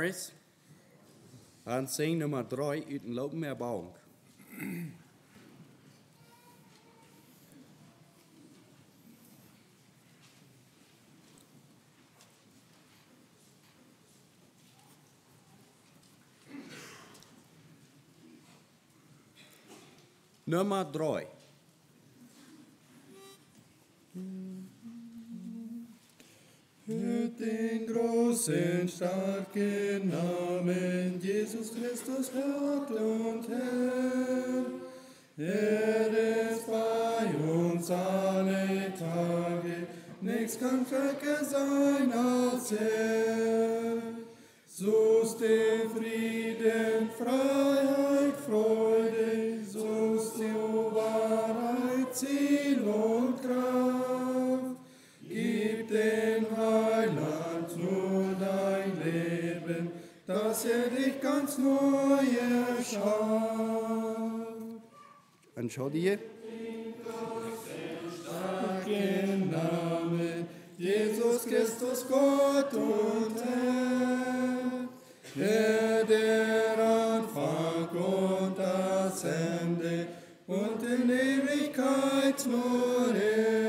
Preis. Han sing nummer 3 uten lopen med Baum. Nummer 3. Hört den großen, starken Namen Jesus Christus, Gott und Herr. Er ist bei uns alle Tage, nichts kann stärker sein als er. Suchst den Frieden, Freiheit, Freude, suchst die Wahrheit, Ziel und Kraft. Gib den Heiland nur dein Leben, dass dich ganz neu erschafft. Anschau dir. Starken Namen, Jesus Christus, Gott und Herr. Herr, der Anfang und das Ende und in Ewigkeit nur er.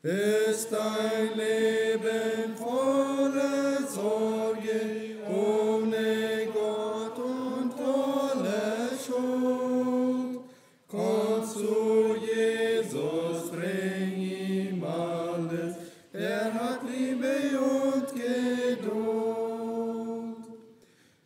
Ist dein Leben voller Sorge, ohne Gott und voller Schuld? Komm zu Jesus, bring ihm alles, er hat Liebe und Geduld.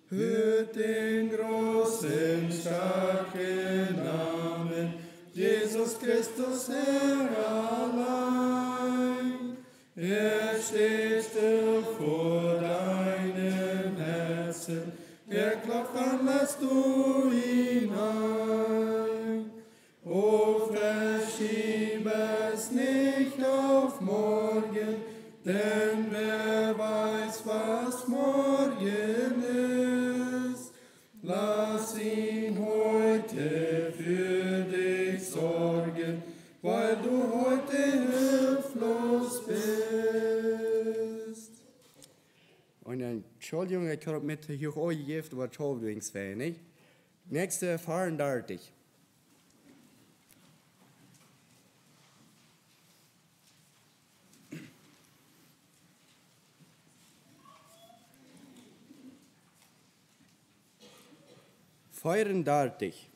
Hört den großen, starken Namen, Jesus Christus, Herr allein. Er steht still vor deinem Herzen, er klopft an, lass du ihn ein. O verschieb es nicht auf morgen, denn wer weiß, was morgen ist. Lass ihn heute für dich sorgen, weil du heute hilflos bist. Und Entschuldigung, ich habe mit hier auch gegeben, was Schuldingsfähig. Nächste 34. Feurendartig.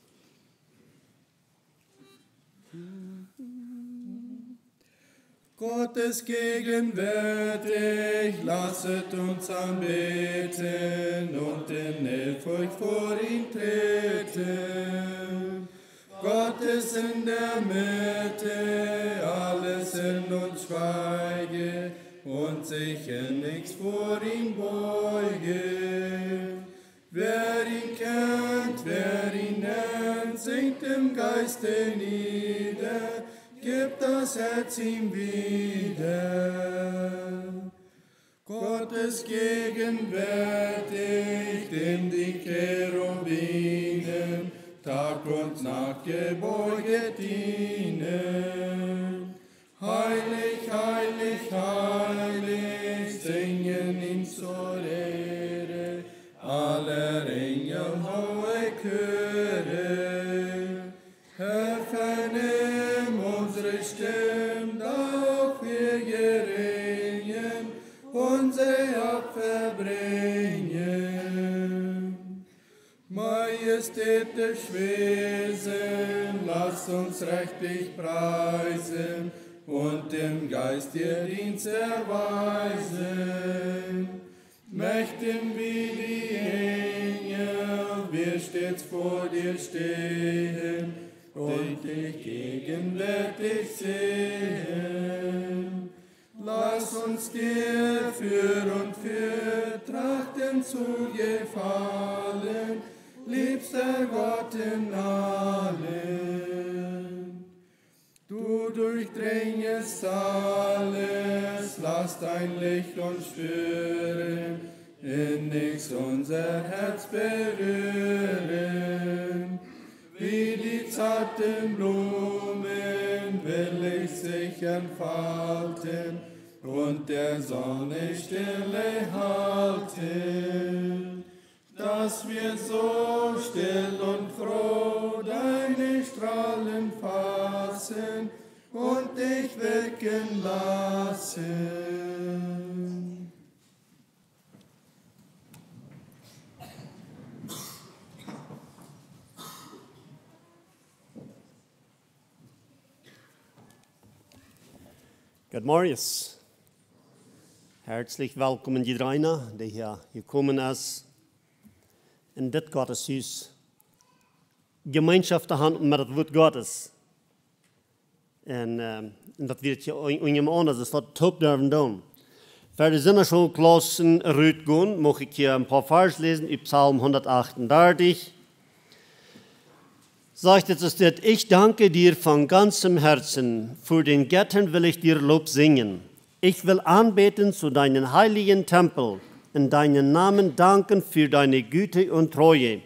Gott ist gegenwärtig, lasset uns anbeten und in Ehrfurcht vor ihn treten. Gott ist in der Mitte, alles in uns schweige und sich in nichts vor ihm beuge. Wer ihn kennt, wer ihn nennt, singt im Geiste nieder, gibt das Herz ihm wieder. Gott ist gegenwärtig, dem die Cherubinen Tag und Nacht gebeuget dienen. Heilig, heilig, heilig, singen ihm zur Ehre aller Engel hohe Chöre. Herr, vernimm unsere Stimme, auch wir geringen, unsere Opfer bringen. Majestätisch Wesen, lass uns rechtlich preisen und im Geist dir Dienst erweisen. Mächtig wie die Engel, wir stets vor dir stehen und dich gegenwärtig sehen. Lass uns dir für und für trachten zu gefallen, liebster Gott in allen. Du durchdringest alles, lass dein Licht uns spüren, in nichts unser Herz berühren. Wie die zarten Blumen will ich sich entfalten und der Sonne Stille halten, dass wir so still und froh deine Strahlen fassen und dich wirken lassen. Guten Morgen. Herzlich willkommen, jeder, der hier gekommen ist, in dit Gotteshuis. Gemeinschaft te haben met het woord Gottes. En dat wird je ongeveer anders, dat wat top durven doen. Voor de Zinnerschoolklassen uitgaan, mag ik je een paar vers lezen uit Psalm 138. Sagt es dort, ich danke dir von ganzem Herzen, für den Göttern will ich dir Lob singen. Ich will anbeten zu deinen heiligen Tempel, in deinen Namen danken für deine Güte und Treue.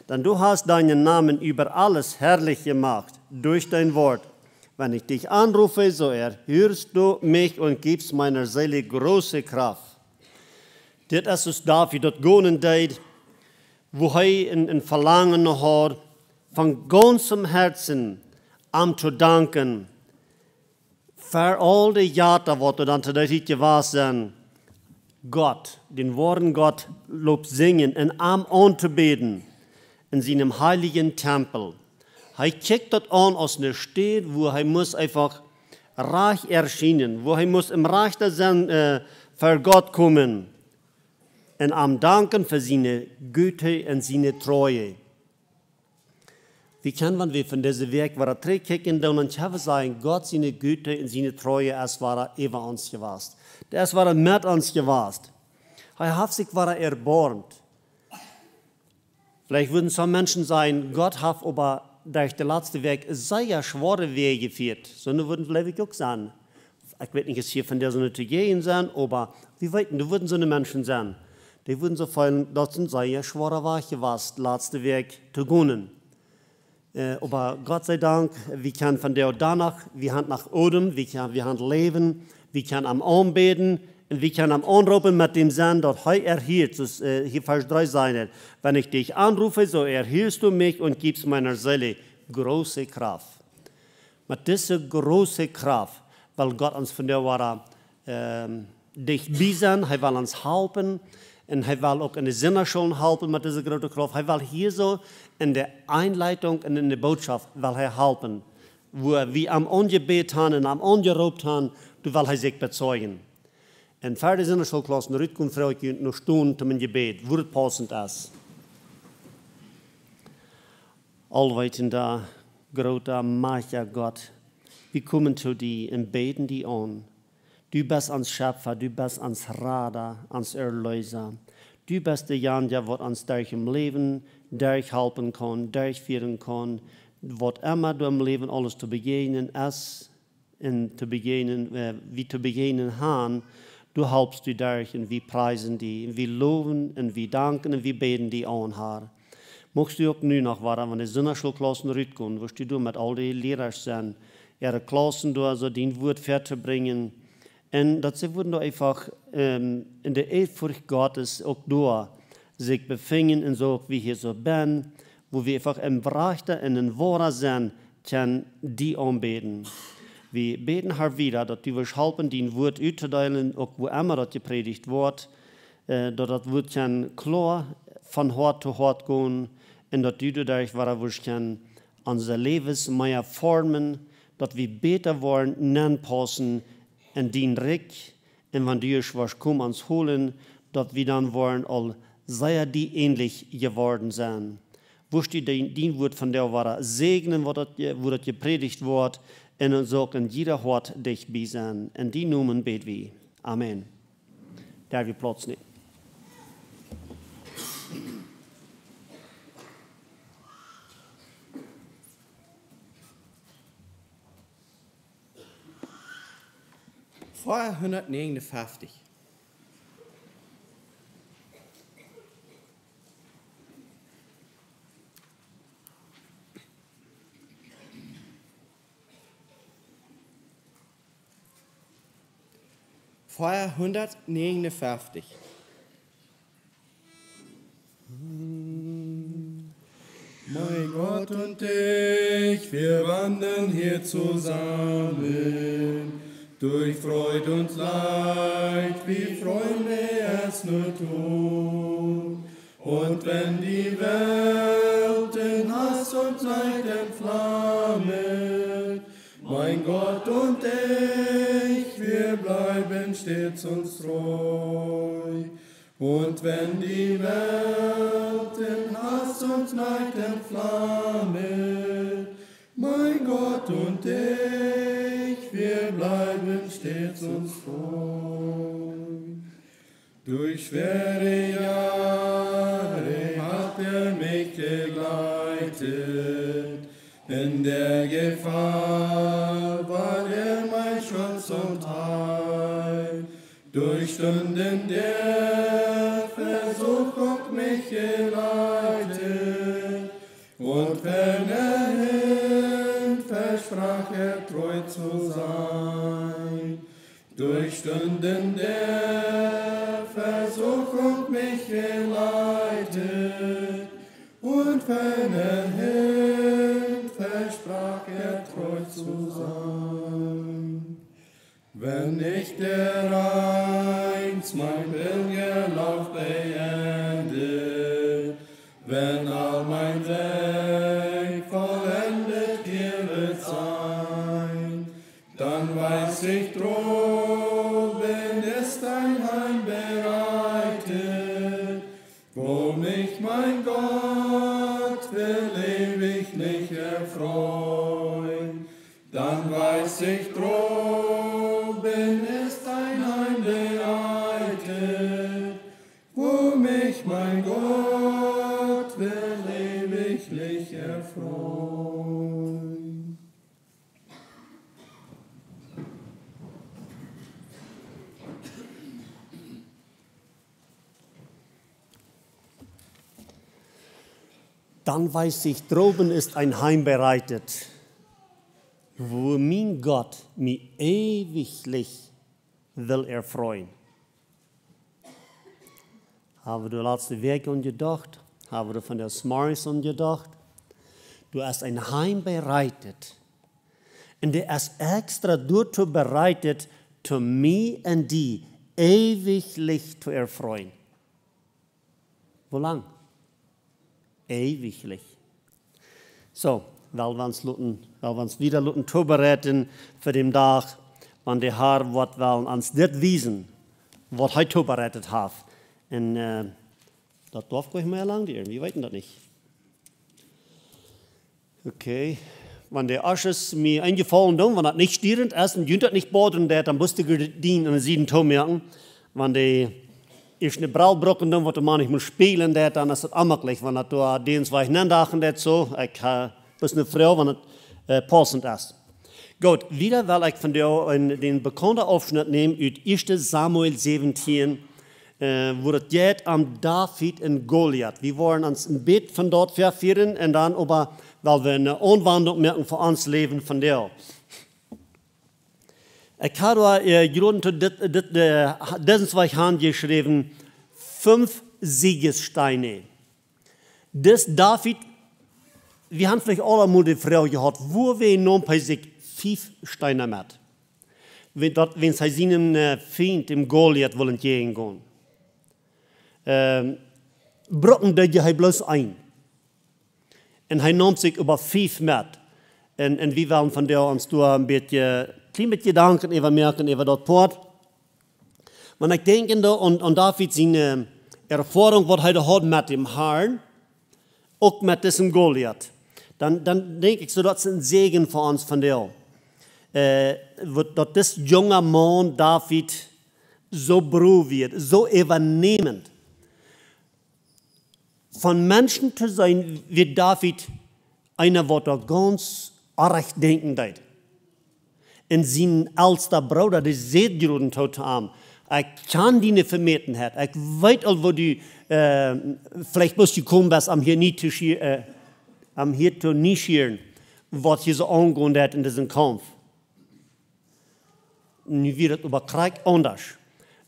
Denn du hast deinen Namen über alles herrlich gemacht, durch dein Wort. Wenn ich dich anrufe, so erhörst du mich und gibst meiner Seele große Kraft. Das ist David, das Gonen deed, wo er ein Verlangen hat, von ganzem Herzen am zu danken für all die Jahre, was du dann zu der Zeit gewesen Gott, den wahren Gott, Lob singen und am anzubeten in seinem heiligen Tempel. Er kickt dort an aus einer Stadt, wo er muss einfach reich erscheinen, wo er muss im Reich der Sinn für Gott kommen und am danken für seine Güte und seine Treue. Wie kann wir von diesem Werk zurückkicken und sagen, Gott seine Güte und seine Treue, es war über uns gewesen. Es war mit uns gewesen. Er hat sich erbarmt. Vielleicht würden so Menschen sagen, Gott hat aber durch den letzten Weg sehr schwere Wege geführt. So würden vielleicht auch sagen, ich weiß nicht, es hier von der Sonne zu gehen sein, aber wie weit, du würden so eine Menschen sein. Die würden so fallen, das sind sehr schwere Wege gewesen, den letzten Weg zu gehen. Aber Gott sei Dank, wir können von der danach, wir haben nach Odem, wir haben Leben, wir können am Anbeten und wir können am Anrufen mit dem Sinn, dass er erhielt, hier Vers 3 sein. Wenn ich dich anrufe, so erhielst du mich und gibst meiner Seele große Kraft. Mit dieser großen Kraft, weil Gott uns von der war, dich biesen, er will uns helfen. Und er will auch in der Sinnerschulen helfen mit dieser großen Kraft. Er will hier so in der Einleitung und in der Botschaft will er helfen. Wo wir am Angebet haben und am Angerobt haben, du will er sich bezeugen. Und für die Sinnerschulklassen rückkommen, frage ich noch Stunden zum Gebet, wo es passend ist. Allweitender, großer, mächtiger Gott, wir kommen zu dir und beten dich an. Du bist uns Schöpfer, du bist uns Retter, uns Erlöser. Du bist der Jan, der uns durch im Leben durchhelfen kann, durchführen kann, was immer du im Leben alles zu begegnen ist, und zu begegnen, wie zu begegnen haben, du helpst du durch und wir preisen die, und wir loben und wir danken und wir beten die an, Herr. Magst du auch nun noch warten, wenn die Sinnerschulklassen rüberkommen, wirst du mit all den Lehrern sein, ihre Klassen da so den Wort bringen. Und dass sie würden einfach in der Ehrfurcht Gottes auch da sich befinden und so wie hier so bin, wo wir einfach im Bereich und in Wahrer sind, können die anbeten. Wir beten halt wieder, dass du wirst helfen, den Wort auszuteilen, auch wo immer das gepredigt wird, dass das Wort klar von Hort zu Hort gehen und dass du dadurch wirst unser Leben mehr formen, dass wir besser wollen, anpassen, und den Rick, und wenn du was komm uns holen, dass wir dann wollen all sehr die ähnlich geworden sein. Wusst du den Wort von der war segnen, wo das gepredigt wird, und so in jeder Hort dich bei sein. In die Namen beten wir. Amen. Der wir Platz nehmen. Vorher 159. 459. Mein Gott und ich, wir wandern hier zusammen, durch Freud und Leid, wie Freunde es nur tun. Und wenn die Welt in Hass und Leid entflammet, mein Gott und ich, wir bleiben stets uns treu. Und wenn die Welt in Hass und Neid entflammet, mein Gott und ich, wir bleiben stets uns treu. Durch schwere Jahre hat mich begleitet, in der Gefahr war mein Schutz und Heil. Durch Stunden der Versuchung mich geleitet und fernerhin versprach treu zu sein. Durch Stunden der Versuchung mich geleitet und fernerhin versprach treu zu sein. Wenn ich dereinst mein Pilgerlauf beende, wenn all mein Weg vollendet hier wird sein, dann weiß ich, droben ist ein Heim bereitet, wo mich mein Gott will ewiglich erfreuen. Dann weiß ich, droben ist ein Heim bereitet, wo mich mein Gott will ewiglich erfreuen. Dann weiß ich, droben ist ein Heim bereitet, wo mein Gott mich ewiglich will erfreuen. Haben du letzte Woche angedacht? Haben du von der Smarts angedacht? Du hast ein Heim bereitet. Und der ist extra dazu bereitet, zu mir und die ewiglich zu erfreuen. Wo lang? Ewiglich. So, weil wir uns wieder vorbereiten für den Tag, wenn der Herr wird uns das wiesen, was er vorbereitet hat. Und das darf gar nicht mehr lang dauern, wir wissen das nicht. Okay, wenn der Asches mir eingefallen ist, wenn das nicht stierend ist und jüngert nicht boden, dann musst du dienen an den 7 Tag merken. Wenn der ist eine Brautbrocken, dann wird man nicht mehr spielen, dann ist das ammerlich, wenn das da den 2 Nandachen so, ich bist eine Frau, wenn das passend ist. Gut, wieder will ich von dir den bekannten Aufschnitt nehmen, aus 1. Samuel 17, wo es geht am David und Goliath. Wir wollen uns ein Bett von dort verführen und dann aber, weil wir eine Anwandlung merken für uns Leben von der. Ich habe diesen 2 Hand geschrieben, 5 Siegessteine. Das David, wir haben vielleicht alle mal die Frau gehabt, wo wir nun bei sich 5 Steine mit. Wenn sie seinen Feind, dem Goliath, wollen gehen. Brocken der bloß ein. Und er nahm sich über 5 mit. Und wir werden von der uns da ein bisschen mit Gedanken merken über das Port. Wenn ich denke da und David seine Erfahrung, was er hat mit dem Herrn, auch mit diesem Goliath, dann denke ich so, das ist ein Segen für uns von der. Dass das junge Mann David so brauch wird, so übernehmend. Von Menschen zu sein, wie David, einer, der ganz recht denken hat. Und sein älster Bruder, der sieht gerade tot am. Ich kann die nicht vermeten hat. Ich weiß all, wo du, vielleicht musst du kommen, was am hier nicht zu nischieren, was hier so angehen hat in diesem Kampf. Nu wird es über Krieg anders.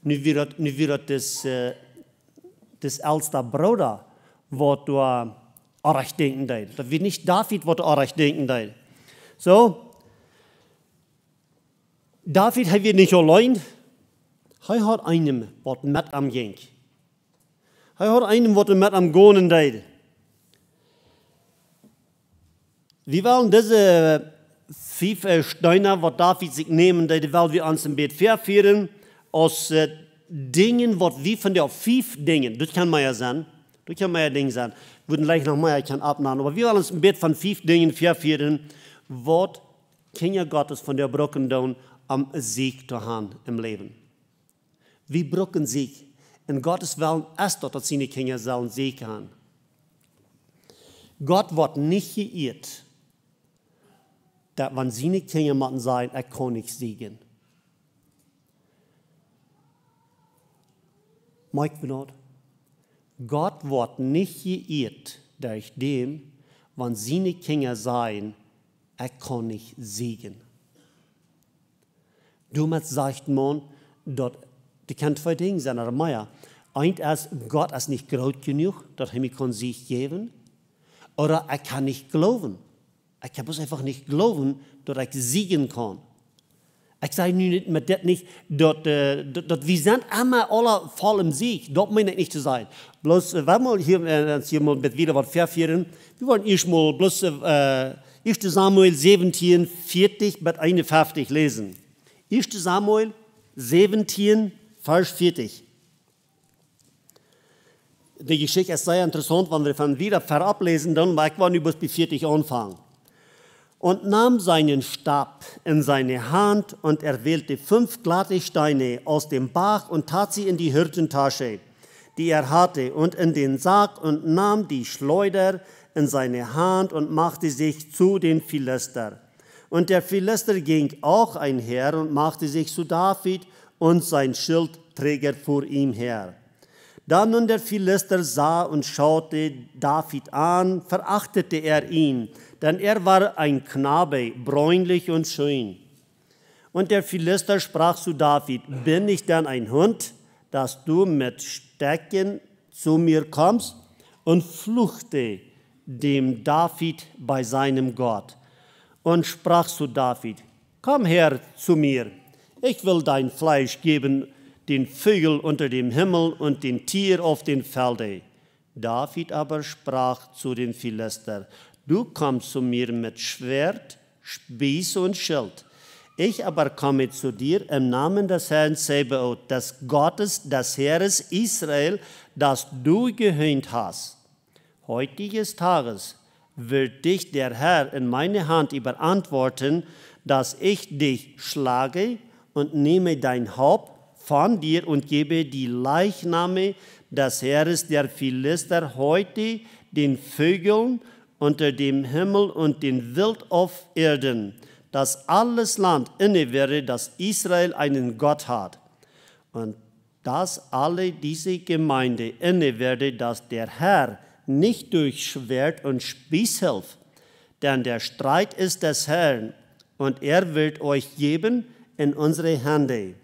Nu wird das älteste Bruder, was du auch denken deed. Das wird nicht David, was auch denken deed. So, David hat nicht allein. Er hat einen, was mit am ging. Er hat einen, was mit am Gehen deed. Wir wollen diese 5 Steine, was David sich nehmen, die wollen wir uns im Bett verführen, aus Dingen, was wir von der 5 Dingen, das kann man ja sagen, das kann man ja Dinge sagen, würden gleich noch mehr abnehmen, aber wir wollen uns im Bett von 5 Dingen verführen, was Kinder Gottes von der Brücken tun, am Sieg zu haben im Leben. Wir brücken Sieg. In Gottes Willen ist dort, dass seine Kinder sollen Sieg haben. Gott wird nicht geirrt, dass wenn seine Kinder machen sein, kann nicht siegen. Mike benot. Gott wird nicht geirrt durch dem, wenn seine Kinder sein, kann nicht siegen. Damit sagt man, dort, die kann 2 Dinge sein, aber mehr. Eins ist, Gott ist nicht groß genug, dass er mir Sieg geben kann. Oder er kann nicht glauben. Ich kann es einfach nicht glauben, dass ich siegen kann. Ich sage nicht mit das nicht, dass wir sind immer alle voll im Sieg. Das meine ich nicht zu sein. Bloß, wenn wir hier mal wieder was verführen, wir wollen erst mal bloß 1. Samuel 17, 40 bis 51 lesen. 1. Samuel 17, Vers 40. Die Geschichte ist sehr interessant, wenn wir von wieder verablesen, dann mag man über bis 40 anfangen. Und nahm seinen Stab in seine Hand und er wählte 5 glatte Steine aus dem Bach und tat sie in die Hirtentasche, die er hatte, und in den Sack und nahm die Schleuder in seine Hand und machte sich zu den Philister. Und der Philister ging auch einher und machte sich zu David und sein Schildträger vor ihm her. Da nun der Philister sah und schaute David an, verachtete er ihn, denn er war ein Knabe, bräunlich und schön. Und der Philister sprach zu David: Bin ich denn ein Hund, dass du mit Stecken zu mir kommst? Und fluchte dem David bei seinem Gott und sprach zu David: Komm her zu mir, ich will dein Fleisch geben, den Vögel unter dem Himmel und den Tier auf den Felde. David aber sprach zu den Philister: Du kommst zu mir mit Schwert, Spieß und Schild. Ich aber komme zu dir im Namen des Herrn Zebaoth, des Gottes, des Heeres Israel, das du gehöhnt hast. Heutiges Tages wird dich der Herr in meine Hand überantworten, dass ich dich schlage und nehme dein Haupt von dir und gebe die Leichname des Heeres der Philister heute den Vögeln unter dem Himmel und den Wild auf Erden, dass alles Land inne wäre, dass Israel einen Gott hat. Und dass alle diese Gemeinde inne werde, dass der Herr nicht durch Schwert und Spieß hilft, denn der Streit ist des Herrn, und er wird euch geben in unsere Hände.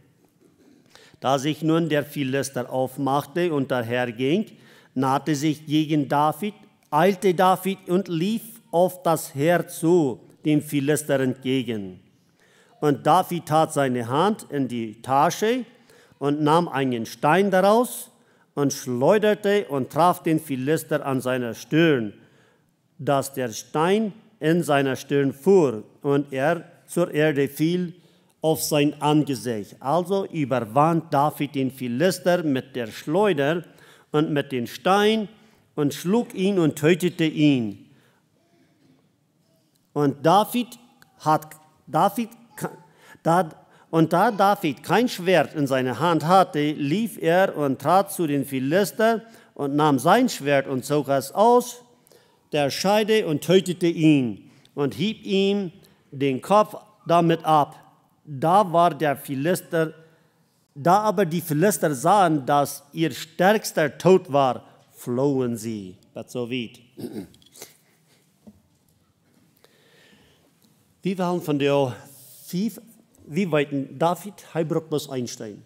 Da sich nun der Philister aufmachte und daherging, nahte sich gegen David, eilte David und lief auf das Heer zu, den Philister entgegen. Und David tat seine Hand in die Tasche und nahm einen Stein daraus und schleuderte und traf den Philister an seiner Stirn, dass der Stein in seiner Stirn fuhr und er zur Erde fiel auf sein Angesicht. Also überwand David den Philister mit der Schleuder und mit dem Stein und schlug ihn und tötete ihn. Und da David kein Schwert in seiner Hand hatte, lief er und trat zu den Philister und nahm sein Schwert und zog es aus der Scheide und tötete ihn und hieb ihm den Kopf damit ab. Da aber die Philister sahen, dass ihr stärkster tot war, flohen sie. Das so weit. Wir wollen von der wie weit David, er braucht bloß ein Stein.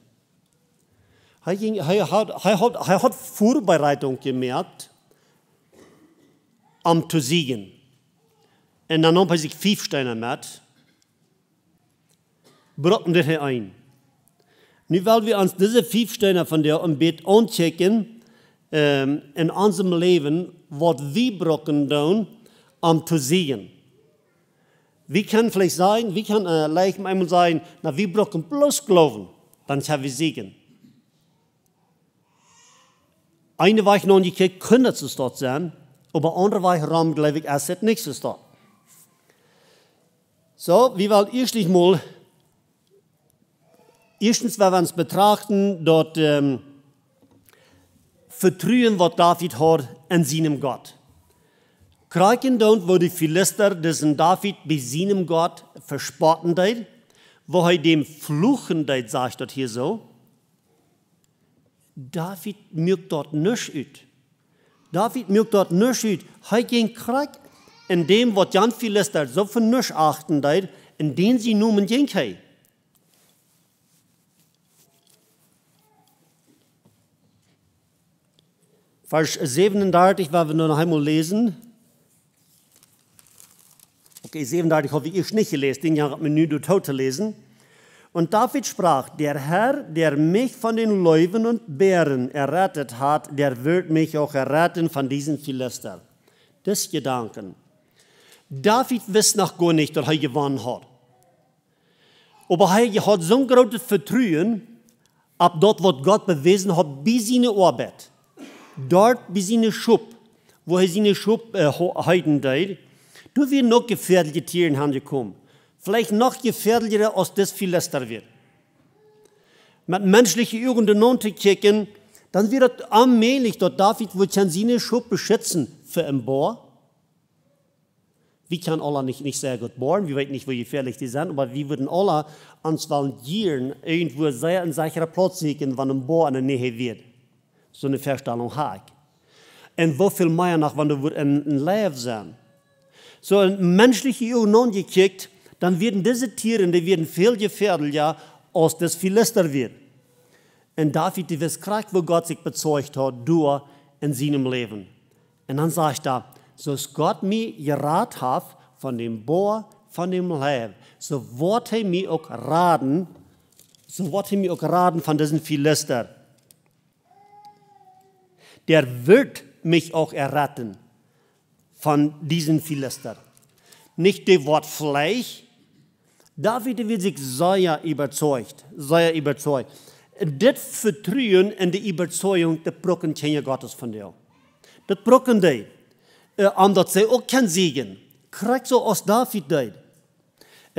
Er hat Vorbereitung gemacht, um zu siegen. Und dann nahm er sich 5 Steine mit, brachten das ein. Nu wollen wir uns diese 5 Steine von der ein bisschen anchecken in unserem Leben, was wir brauchen tun, um zu siegen. Wir können vielleicht sagen, wir können leicht einmal sagen, na, wir brauchen bloß Glauben, dann können wir siegen. Eine Woche noch nicht gekriegt, könnte es dort sein, aber andere Woche Raum, glaube ich, es nichts dort. So, wir wollen erstens, wenn wir uns betrachten, dort Vertrauen, was David hat an seinem Gott. Kriegen dort, wo die Philister diesen David bei seinem Gott verspotten hat, wo er dem fluchen hat, sagt dort hier so, David mögt dort nichts ut. David mögt dort nichts ut. Er ging Krieg in dem, was Jan Philister so für nichts achten hat, in den sie nun ging haben. Vers 37, werden wir noch einmal lesen. Okay, 37 habe ich nicht gelesen, den habe ich mir nur tot lesen. Und David sprach, der Herr, der mich von den Löwen und Bären errettet hat, der wird mich auch erretten von diesen Philister. Das Gedanken. David wusste noch gar nicht, dass er gewonnen hat. Aber er hat so ein großes Vertrauen, ab dort, was Gott bewiesen hat, bis seine Arbeit. Dort, bis seine Schub, wo er seine Schub halten hat, da werden noch gefährliche Tiere angekommen. Vielleicht noch gefährlicher, als das Philister wird. Mit menschlichen Augen danach zu kicken, dann wird es allmählich, dass David seine Schub beschützen für ein Bohr. Wir können alle nicht sehr gut bohren, wir wissen nicht, wie gefährlich die sind, aber wir würden alle uns valentieren, irgendwo sehr ein sicherer Platz suchen, wenn ein Bohr in der Nähe wird. So eine Vorstellung habe ich. Und wo viel mehr noch, wenn du ein Leben sein. So ein menschliche Augen angekickt, dann werden diese Tiere, die werden viel gefährlicher, als das Philister wird. Und David, die weiß kriegt, wo Gott sich bezeugt hat, durch in seinem Leben. Und dann sagt er, so ist Gott mir geraten hat von dem Bohr, von dem Leben, so wird er mir auch raten, von diesen Philister. Der wird mich auch erretten von diesen Philister. Nicht das Wort Fleisch. David wird sich sehr überzeugt. Das Vertrauen in die Überzeugung, das brauchen die Gottes von dir. Das brauchen die. Omdat sie auch kein Segen. Kriegt so aus David da.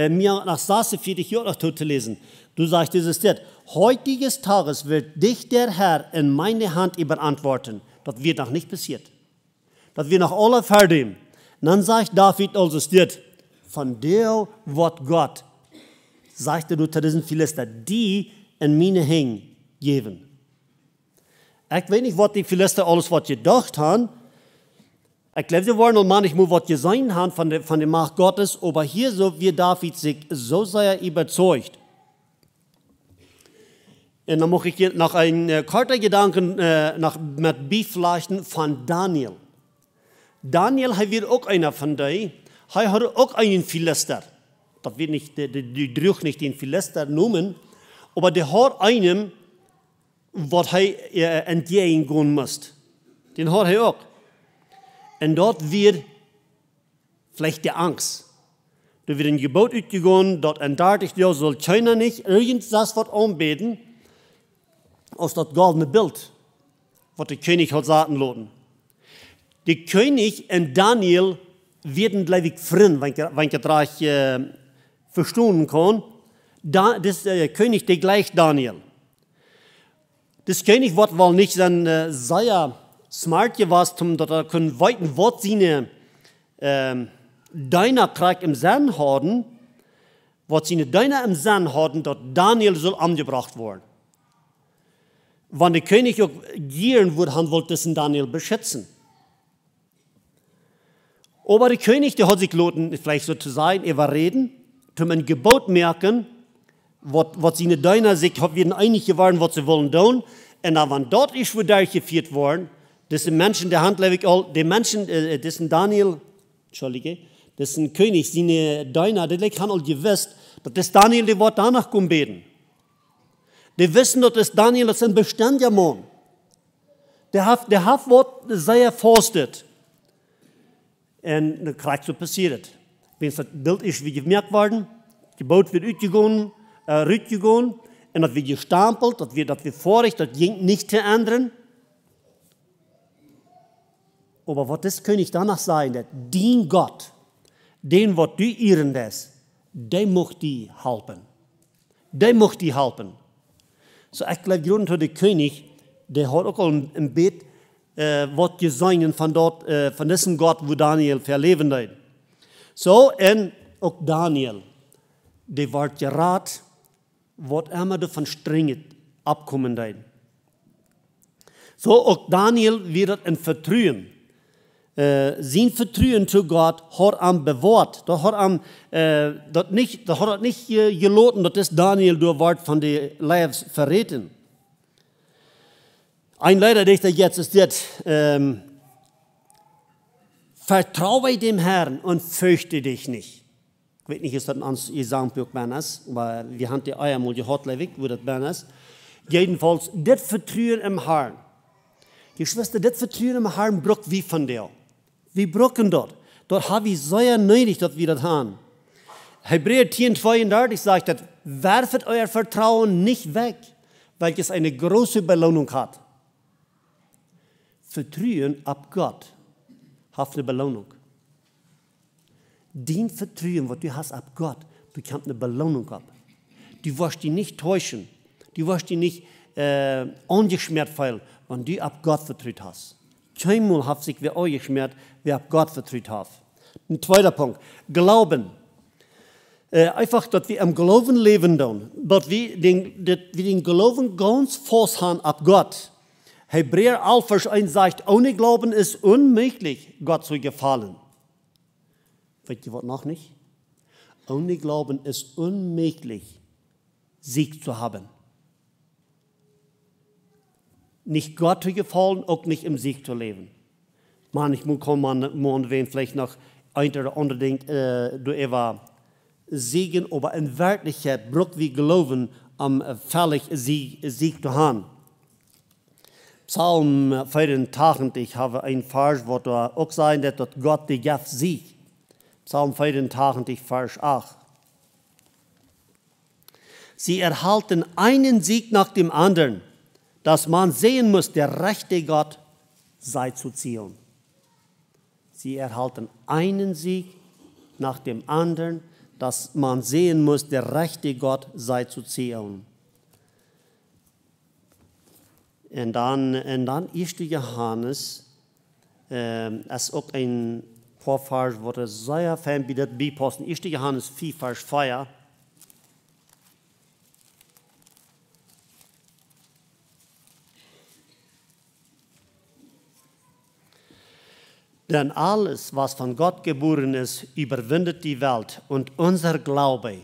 Mir nach 40 Jahren noch zu lesen. Du sagst dieses Wort. Heutiges Tages wird dich der Herr in meine Hand überantworten. Das wird noch nicht passiert. Das wird noch alle fertig. Dann sagt David also steht, von der wird Gott, sagte du zu diesen Philister, die in meine Hände geben. Ich weiß nicht, was die Philister alles was gedacht haben. Ich glaube, sie wollen noch manchmal was gesehen haben von der Macht Gottes, aber hier so wird David sich so sehr überzeugt. Und dann mache ich noch einen kurzen Gedanken mit Beflechten von Daniel. Daniel, er wird auch einer von denen. Er hat auch einen Philister. Das wird nicht, die drückt nicht den Philister nehmen, aber der hat einen, was er entgegengehen muss. Den hat er auch. Und dort wird vielleicht die Angst. Da wird ein Gebot ausgegangen, dort entartigt soll keiner nicht irgendwas was anbeten, aus das goldene Bild, was der König hat sagen lassen. Der König und Daniel werden, glaube ich, Freunde, wenn ich das verstehen kann. Das König, der gleich Daniel. Das König wird wohl nicht sein sehr smart gewesen, dass er können weiten, was seine Deiner Krieg im Sinn haben, was seine Deiner im Sinn haben, dass Daniel soll angebracht werden. Wenn der König auch gieren würde, dann wollte es Daniel beschützen. Aber der König, der hat sich gelassen, vielleicht sozusagen überreden, um ein Gebot merken, was seine Deiner sich werden einig geworden, was sie wollen tun. Und dann, wenn dort ist, wo durchgeführt worden, diese Menschen, der handlewig all, die Menschen, das ist Daniel, Entschuldige, das ist ein König, seine Diener, die haben all gewusst, dass das Daniel, die wird danach kommen beten. Die wissen, dass das Daniel, das ist ein beständiger Mann. Der hat was sehr forstet. Und dann kriegt so passiert. Wenn das Bild ist, wie gemerkt worden, gebaut wird ausgegangen, und das wird gestampelt, das wird vorig, das ging nicht zu ändern. Aber was das König danach sagen, dass den Gott, den was du ehren lässt, der muss die helfen. Der muss die helfen. So, ich glaube, Grund für den König, der hat auch ein Bett, was gesungen von dort, von diesem Gott, wo Daniel verleben hat. So, und auch Daniel, der wird geraten, was immer davon streng abkommen hat. So, auch Daniel wird ein Vertrauen. Sein Vertrauen zu Gott hat am bewahrt. Da hat er nicht geloten, dass das Daniel durch Wort von den Leibs verraten. Ein Leiterdichter jetzt ist das, vertraue dem Herrn und fürchte dich nicht. Ich weiß nicht, ist das ein Gesangbuch ist, aber wir haben die einmal gehört, wo das ist. Jedenfalls, das Vertrauen im Herrn. Geschwister, das Vertrauen im Herrn braucht wie von dir. Wir brauchen dort. Dort habe ich sehr nötig, dass wir das haben. Hebräer 10,32 sagt, dass werfet euer Vertrauen nicht weg, weil es eine große Belohnung hat. Vertrauen ab Gott hat eine Belohnung. Den Vertrauen, was du hast ab Gott, bekommt eine Belohnung ab. Du wirst dich nicht täuschen. Du wirst dich nicht angeschmerzt fühlen, wenn du ab Gott vertraut hast. Keinmal hat sich wer euch geschmerzt, wer ab Gott vertraut hat. Ein zweiter Punkt. Glauben. Einfach, dass wir am Glauben leben, dass wir den Glauben ganz fest haben ab Gott. Hebräer 11, Vers 1 sagt, ohne Glauben ist unmöglich, Gott zu gefallen. Weißt ihr was noch nicht? Ohne Glauben ist unmöglich, Sieg zu haben. Nicht Gott zu gefallen, auch nicht im Sieg zu leben. Manchmal kann man vielleicht noch ein oder andere Ding über Siegen, aber in Wirklichkeit braucht wir Glauben, um völlig Sieg zu haben. Psalm 84, ich habe ein Vers, wo da auch sagt, dass Gott die gibt Sieg. Psalm 84, Vers 8. Sie erhalten einen Sieg nach dem anderen, dass man sehen muss, der rechte Gott sei zu Zion. Sie erhalten einen Sieg nach dem anderen, dass man sehen muss, der rechte Gott sei zu Zion. Und dann 1. Johannes, ist auch ein paar Vers, wo es sehr fein beipassen. 1. Johannes 4, Vers 4. Denn alles, was von Gott geboren ist, überwindet die Welt. Und unser Glaube,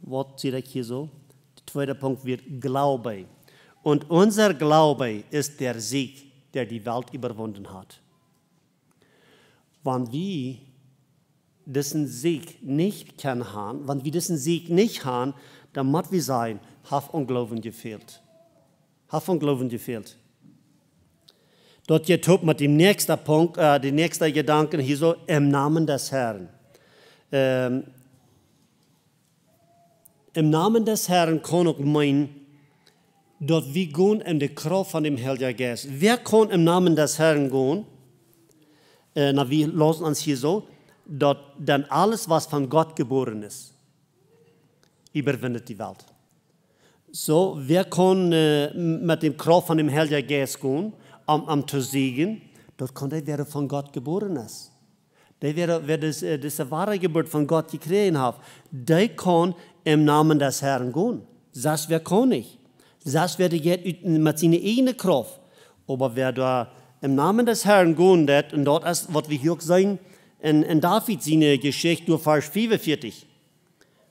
was steht hier so? Der zweite Punkt wird Glaube. Und unser Glaube ist der Sieg, der die Welt überwunden hat. Wenn wir diesen Sieg nicht haben, wenn wir diesen Sieg nicht haben, dann muss wir sagen, hat Unglauben gefehlt. Hat Unglauben gefehlt. Dort geht es mit dem nächsten Punkt, der nächste Gedanke hier so, im Namen des Herrn. Im Namen des Herrn kann auch meinen, dass wir gehen in die Kraft von dem Heiligen Geist. Wer kann im Namen des Herrn gehen? Wir lassen uns hier so, dass dann alles, was von Gott geboren ist, überwindet die Welt. So, wer kann mit dem Kraft von dem Heiligen Geist gehen, zu siegen? Dort kann der, wer von Gott geboren ist. Der, wer diese wahre Geburt von Gott gekriegt hat, der kann im Namen des Herrn gehen. Das wer kann nicht. Das wird jetzt mit seiner eigenen Kraft. Aber wer da im Namen des Herrn gehen wird, und dort ist, was wir hier sehen, in David seine Geschichte durch Vers 45.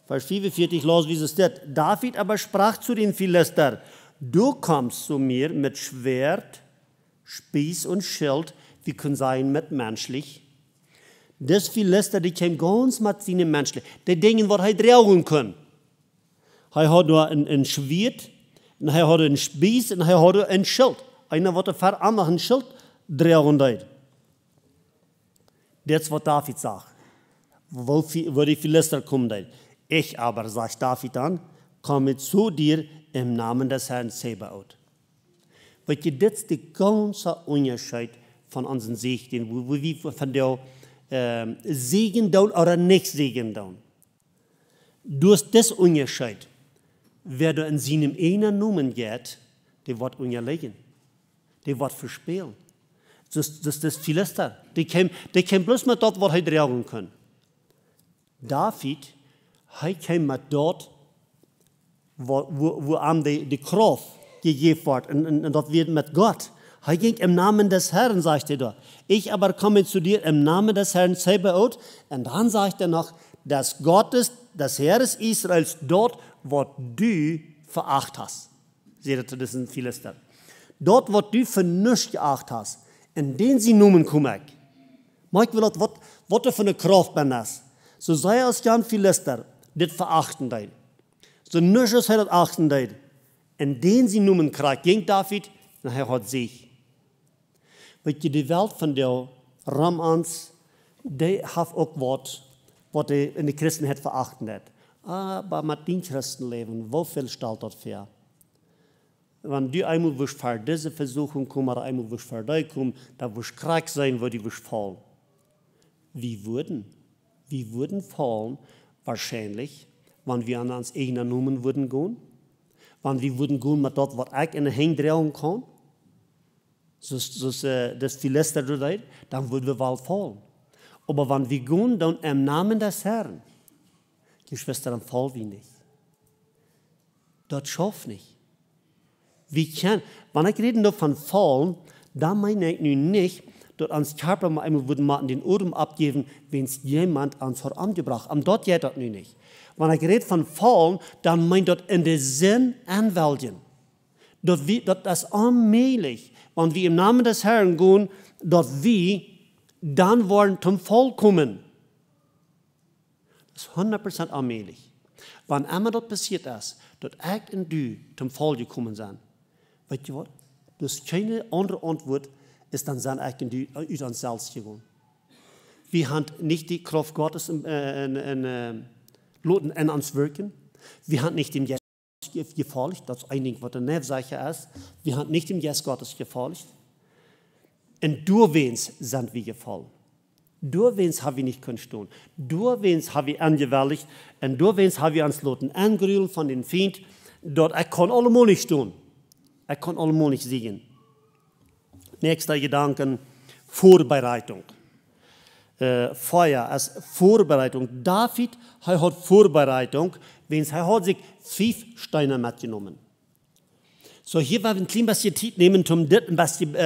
Vers 45 los, wie es steht. David aber sprach zu den Philister, du kommst zu mir mit Schwert, Spieß und Schild, wir können sein mit menschlich. Das Philister, die kämen ganz mit seinen menschlich. Die Dinge, was er draugen kann. Er hat nur ein Schwert, und er hat ein Spieß, und er hat ein Schild. Einer wird für andere ein Schild draugen. Das ist, was David sagt. Wo die Philister kommen. Ich aber, sagt David dann, komme zu dir im Namen des Herrn Zebaoth. Weil das ist der ganze Unterschied von unseren Segen, wo wir von der Segen tun oder nicht Segen tun. Durch das Unterschied, wer da in seinem einen Namen geht, der wird unterlegen. Der wird verspielen. Das ist das Philister. Die kämen bloß mit dort, was er tragen kann. David, er kam mit dort, wo ihm die Kraft gegeben wird. Und das wird mit Gott. Er ging im Namen des Herrn, sagt er da. Ich aber komme zu dir im Namen des Herrn Zebaoth. Und dann sagt er noch, dass Gottes, des Heeres Israels dort, wo du verachtet hast. Seht ihr, das sind Philister. Dort, wo du für nichts geachtet hast, in den sie Numen kommen. Mike will das, was du für eine Kraft benutzt. So sei es ja ein Philister, das verachten dein. So nichts ist das achten dein. In den sie Numen kriegt, gegen David, nachher hat sich. Weil die Welt von der Ramans, die hat auch was die in die Christenheit verachten hat. Aber mit den Christenleben, wo viel stellt das für? Wenn du einmal wirst für diese Versuchung kommen, oder einmal wirst für dich kommen, da wirst du krank sein, wo du wirst fallen. Wir würden fallen, wahrscheinlich, wenn wir an uns eigenen Namen würden gehen, wenn wir würden gehen mit dort, was ich in den Händen drehen kann, das Philister dort, dann würden wir bald fallen. Aber wenn wir gehen, dann im Namen des Herrn, Geschwister, dann fallen wir nicht. Das schafft nicht. Wenn ich rede von fallen, dann meine ich nun nicht, dass uns Körper mal einmal würden den Odem abgeben, wenn es jemand ans Hort angebracht hat. Dort geht das nun nicht. Wenn ich rede von fallen, dann meint das in den Sinn anwälzen. Das ist allmählich. Wenn wir im Namen des Herrn gehen, dass wir dann wollen zum Fall kommen. Das ist 100% allmählich. Wenn einmal das passiert ist, dass ich und du zum Fall gekommen sind, weißt du was? Das ist keine andere Antwort, ist dann sein ich und du aus uns selbst gegangen. Wir haben nicht die Kraft Gottes in uns wirken. Wir haben nicht dem Jesus gefolgt, das ist eigentlich, was der Nebensache ist. Wir haben nicht dem Jesus Gottes gefolgt. Und durch wen sind wir gefallen. Durch wen haben wir nicht können stehen. Durch wen haben wir angewältigt. Und durch wen haben wir uns lassen angerühren von den Feind. Dort, ich kann allemal nicht stehen. Ich kann allemal nicht siegen. Nächster Gedanke, Vorbereitung. Feuer als Vorbereitung. David hat Vorbereitung, wenn er hat sich 5 Steine mitgenommen. So, hier werden wir ein klein bisschen Zeit nehmen, um das ein bisschen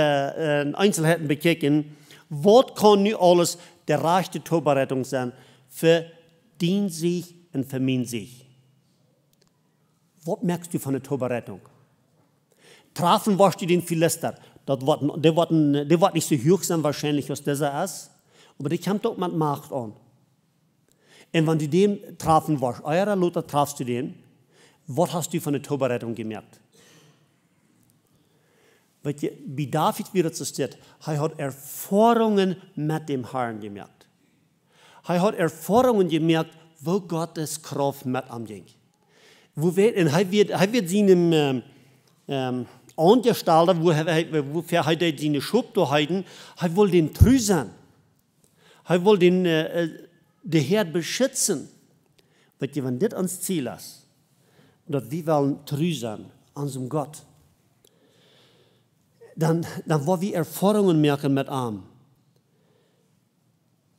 Einzelheiten bekicken. Was kann nun alles der rechte Vorbereitung sein für den Sieg und für meinen Sieg? Was merkst du von der Vorbereitung? Trafen warst du den Philister. Der wird nicht so hoch sein wahrscheinlich, was dieser ist. Aber die kommt auch mit Macht an. Und wenn du den trafen warst, eurer Luther trafst du den, was hast du von der Vorbereitung gemerkt? Bei David wird es steht, er hat Erfahrungen mit dem Herrn gemerkt. Er hat Erfahrungen gemerkt, wo Gottes Kraft mit ihm ging. Er wird seinem angestaltet, wofür er seine Schub halten, er will den trüsen. Er will den Herr beschützen. Wenn das ans Ziel ist, dass wir wollen trüsen an unserem Gott, dann wollen wir Erfahrungen merken mit ihm.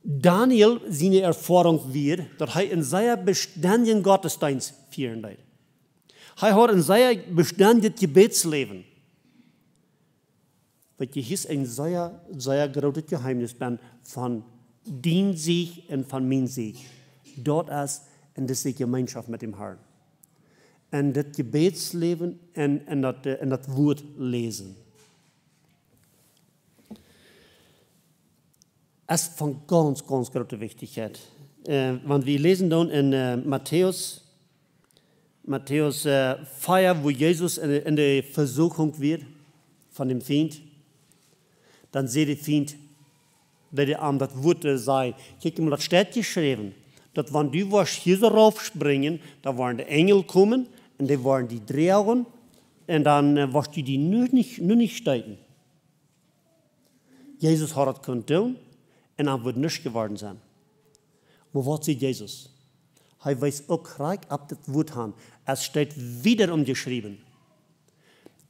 Daniel, seine Erfahrung wird, dass er in seinem beständigen Gottesdienst führen wird. Er hat in seinem beständigen Gebetsleben. Weil hier ist ein sehr, sehr großes Geheimnis von den Sieg und von meinem Sieg. Dort ist in dieser Gemeinschaft mit dem Herrn. en dat Gebetsleven en dat Wort lesen. Es ist von ganz, ganz großer Wichtigkeit. Want wir lesen dann in Matthäus 4, wo Jesus in der Versuchung wird von dem Feind. Dann sieht der Feind, dass er am das Wort sei. Kijk mal, das steht geschrieben, dass wenn du warst hier so raufspringen, da waren die Engel kommen und die waren die Drehungen und dann warst du die nur nicht steigen. Jesus hat das können tun und dann wird nichts geworden sein. Wo was sieht Jesus? Er weiß auch gleich ab das Wort an. Es steht wiederum geschrieben.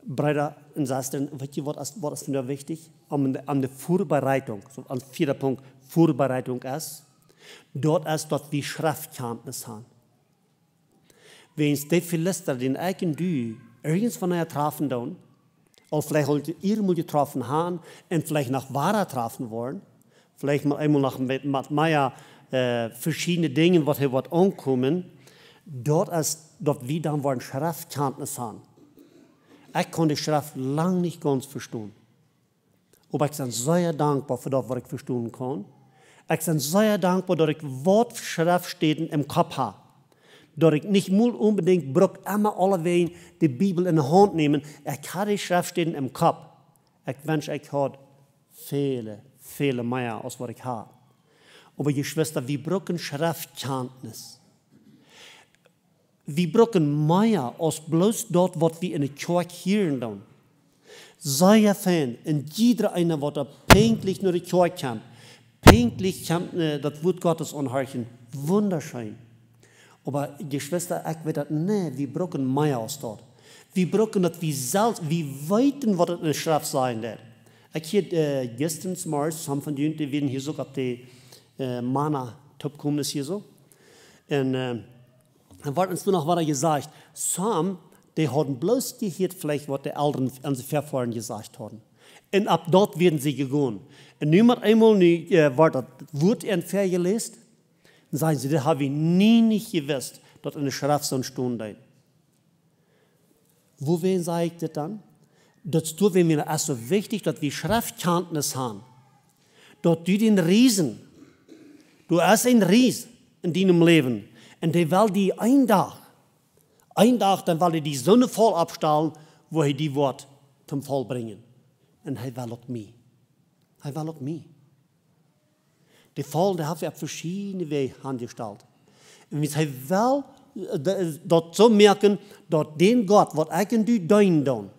Brüder und Schwestern, weißt du, was ist mir wichtig? An der Vorbereitung, so an 4. Punkt, Vorbereitung ist, dort ist, dass wir Schriftkenntnis haben. Wenn es die Philister den eigenen Dü irgendwas von ihr treffen dann, oder vielleicht ihr mal getroffen haben und vielleicht nach Wara treffen wollen, vielleicht mal einmal nach Maya verschiedene Dinge, was hier ankommen, dort ist, dort wir dann wollen Schriftkenntnis haben. Ich konnte die Schrift lang nicht ganz verstehen. Aber ich bin sehr dankbar für das, was ich verstehen kann. Ich bin sehr dankbar, dass ich Wortschriftstellen im Kopf habe. Dass ich nicht mal unbedingt immer alle Wegen die Bibel in die Hand nehmen. Ich habe die Schriftstellen im Kopf. Ich wünsche, ich hätte viele mehr, als was ich habe. Aber Geschwister, wir brauchen Schriftkenntnis. Wir brauchen mehr als bloß dort, was wir in der Kirche hören. Sei Fan, in jeder einer, was pünktlich nur die Kirche kommt, pünktlich kommt das Wort Gottes anhören. Wunderschön. Aber Geschwister, ich weiß das nicht, wir brauchen mehr als dort. Wir brauchen das, wir weiten, was das in der Schrift sein wird. Ich habe gestern mal, some von denen, die werden hier so auf die Mana-Top kommen, ist hier so. Und dann wird uns nur noch was gesagt. Some, die haben bloß gehört, vielleicht, was die Eltern an die Verfahren gesagt haben. Und ab dort werden sie gegangen. Und niemand einmal war das Wort gelesen. Dann sagen sie, das habe ich nicht gewusst, dass in der Schrift so eine Stunde. Wohin sage ich das dann? Das tut mir erst so wichtig, dass wir Schriftkenntnis haben. Dort du den Riesen, du hast ein Ries in deinem Leben. Und der will die ein Tag, dann will er die Sonne voll abstellen, wo er die Wort zum Voll bringen. Und er will auch mich. Er will auch mich. Der Fall, der hat er auf verschiedene Wege angestellt. Und er will dort so merken, dass den Gott, was eigentlich dein tun,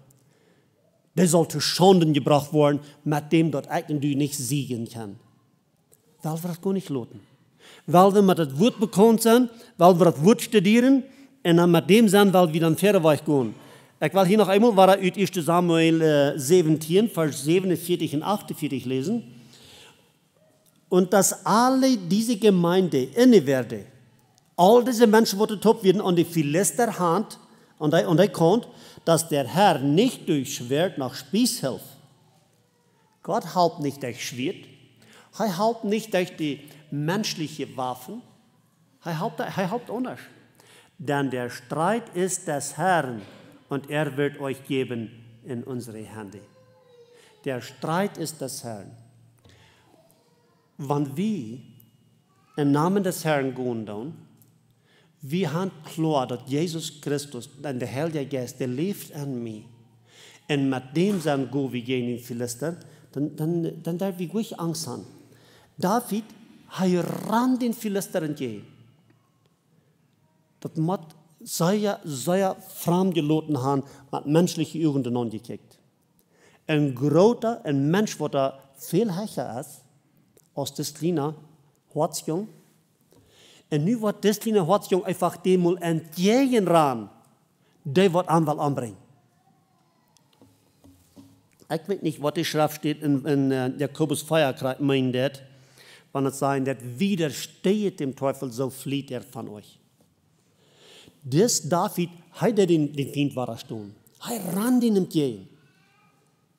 der soll zu Schanden gebracht werden, mit dem dort eigentlich nicht siegen kann. Weil wir das gar nicht loten. Weil wir mit das Wort bekannt sind, weil wir das Wort studieren, und dann mit dem sind, weil wir dann Pferdeweich gehen. Ich will hier noch einmal, war aus 1. Samuel 17, Vers 47 und 48 lesen. Und dass alle diese Gemeinde inne werde, all diese Menschen, die top werden, an die Philister Hand, und er kommt, dass der Herr nicht durch Schwert nach Spieß hilft. Gott hält nicht durch Schwert, er hält nicht durch die menschliche Waffen, er hält anders. Denn der Streit ist des Herrn und er wird euch geben in unsere Hände. Der Streit ist des Herrn. Wenn wir im Namen des Herrn gehen, dann, wir haben klar, dass Jesus Christus, der Heilige Geist, der lebt an mir. Und mit dem sind wir gegen den Philister, dann darf wir ruhig Angst haben. David, er rannt den Philister entgegen. Das muss sehr fremd geloten haben, mit menschlichen Augen angekickt. Ein Mensch, der da viel höher ist, als das kleine Hortjung. Und nu wird das kleine Hortjung einfach dem mal entgegen ran, der wird Anwalt anbringen. Ich weiß nicht, was die Schrift steht in Jakobus 4, meint das, wenn es sagt, dass widersteht dem Teufel, so flieht er von euch. Das David, hat den Feind war stehen. Er rannt ihn entgegen.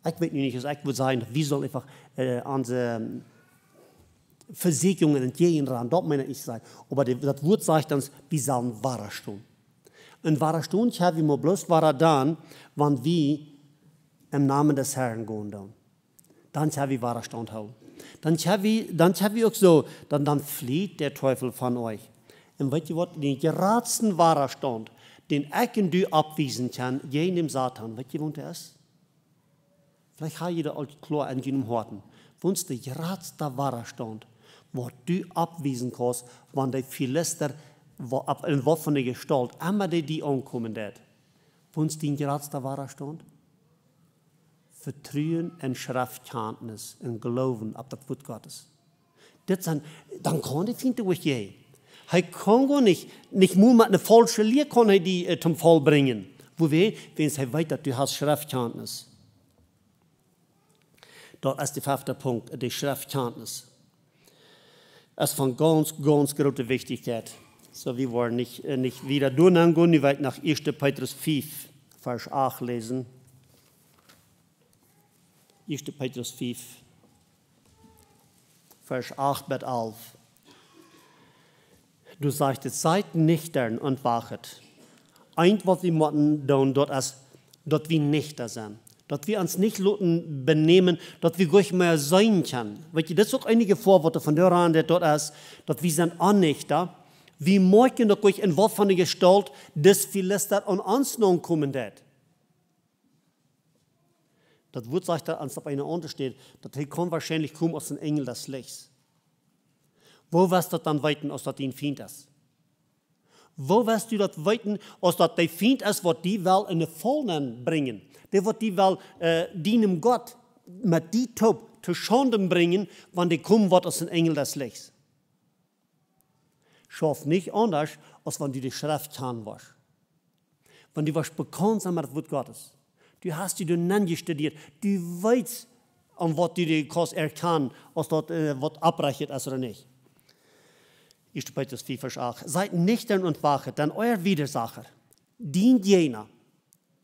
Ich weiß nicht, ich würde sagen, wir sollen einfach unsere Versicherungen entgegenrennen, dort meine ich sagen. Aber das Wort sagt uns, wir sollen wahrer stehen. Und wahre Stunde haben wir bloß wahre dann, wenn wir im Namen des Herrn gehen. Dann haben wir wahre Stunde haben. Dann haben wir auch so, dann flieht der Teufel von euch. Und weißt du was, den geradsten wahre Stand, den ich du abwiesen kann, jenem Satan, weißt du, wo der ist? Vielleicht hat jeder als klar in jenem Horten. Wo ist der geradste wahre Stand, wo du abwiesen kannst, wenn der Philister in waffene Gestalt, immer die ankommen wird. Wo ist der geradste wahre Stand? Vertrauen in Schriftkenntnis, in Glauben auf das Wort Gottes. Dann kann die Finte durch je. Er kann gar nicht nur mit einer falschen Lehre kann er die zum Fall bringen. Wo wenn er weiß, dass du hast Schriftkenntnis. Das ist der 5. Punkt, die Schriftkenntnis. Das ist von ganz, ganz großer Wichtigkeit. So, wir wollen nicht wieder durchgehen, wir wollen nach 1. Petrus 5, Vers 8 lesen. 1. Petrus 5, Vers 8 bis 11. Du sagst, seid nüchtern und wachet. Eins, was wir machen, dort ist, dass wir nüchtern sind. Dass wir uns nicht benehmen, dass wir gar nicht mehr sein können. Weißt du, das ist auch einige Vorworte von der Rande, dort ist, dass wir sind annüchtern. Wir möchten doch durch in Wort von der Gestalt, dass vielleicht an uns noch kommen wird. Das Wort sagt, als auf einer Ante steht, dass er kann wahrscheinlich kommen aus dem Engel des Lichts. Wo wirst du dann weiten, als das dein Feind ist? Wo wirst du das weiten, als das der Feind ist, was die will in den Vollen bringen? Der wird die will dienen Gott mit die Taub zu Schande bringen, wenn die kommen wird aus dem Engel des Lichts. Schaff nicht anders, als wenn du die Schrift kann warst. Wenn du was bekannt mit dem Wort Gottes. Du hast die Nanje studiert. Du weißt, an was du die kannst erkennen, als das was abrechnet ist oder nicht. 1. Petrus 4, Vers 8. Seid nüchtern und wachet, denn euer Widersacher, dient jener,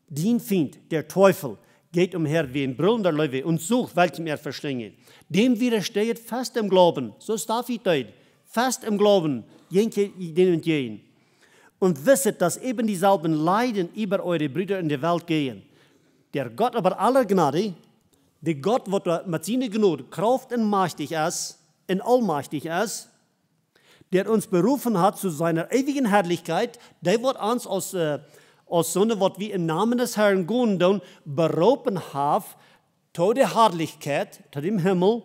dient Feind, der Teufel, geht umher wie ein brüllender Löwe und sucht, welchem er verschlinge. Dem widersteht fest im Glauben, so ist David deut, fest im Glauben, den und jen. Und wisset, dass eben dieselben Leiden über eure Brüder in der Welt gehen. Der Gott aber aller Gnade, der Gott, der mit seiner Gnade Kraft und mächtig ist, und allmächtig ist, der uns berufen hat zu seiner ewigen Herrlichkeit, der wird uns aus Sonne, was wir im Namen des Herrn gehen, berufen haben, zu der Herrlichkeit, zu dem Himmel,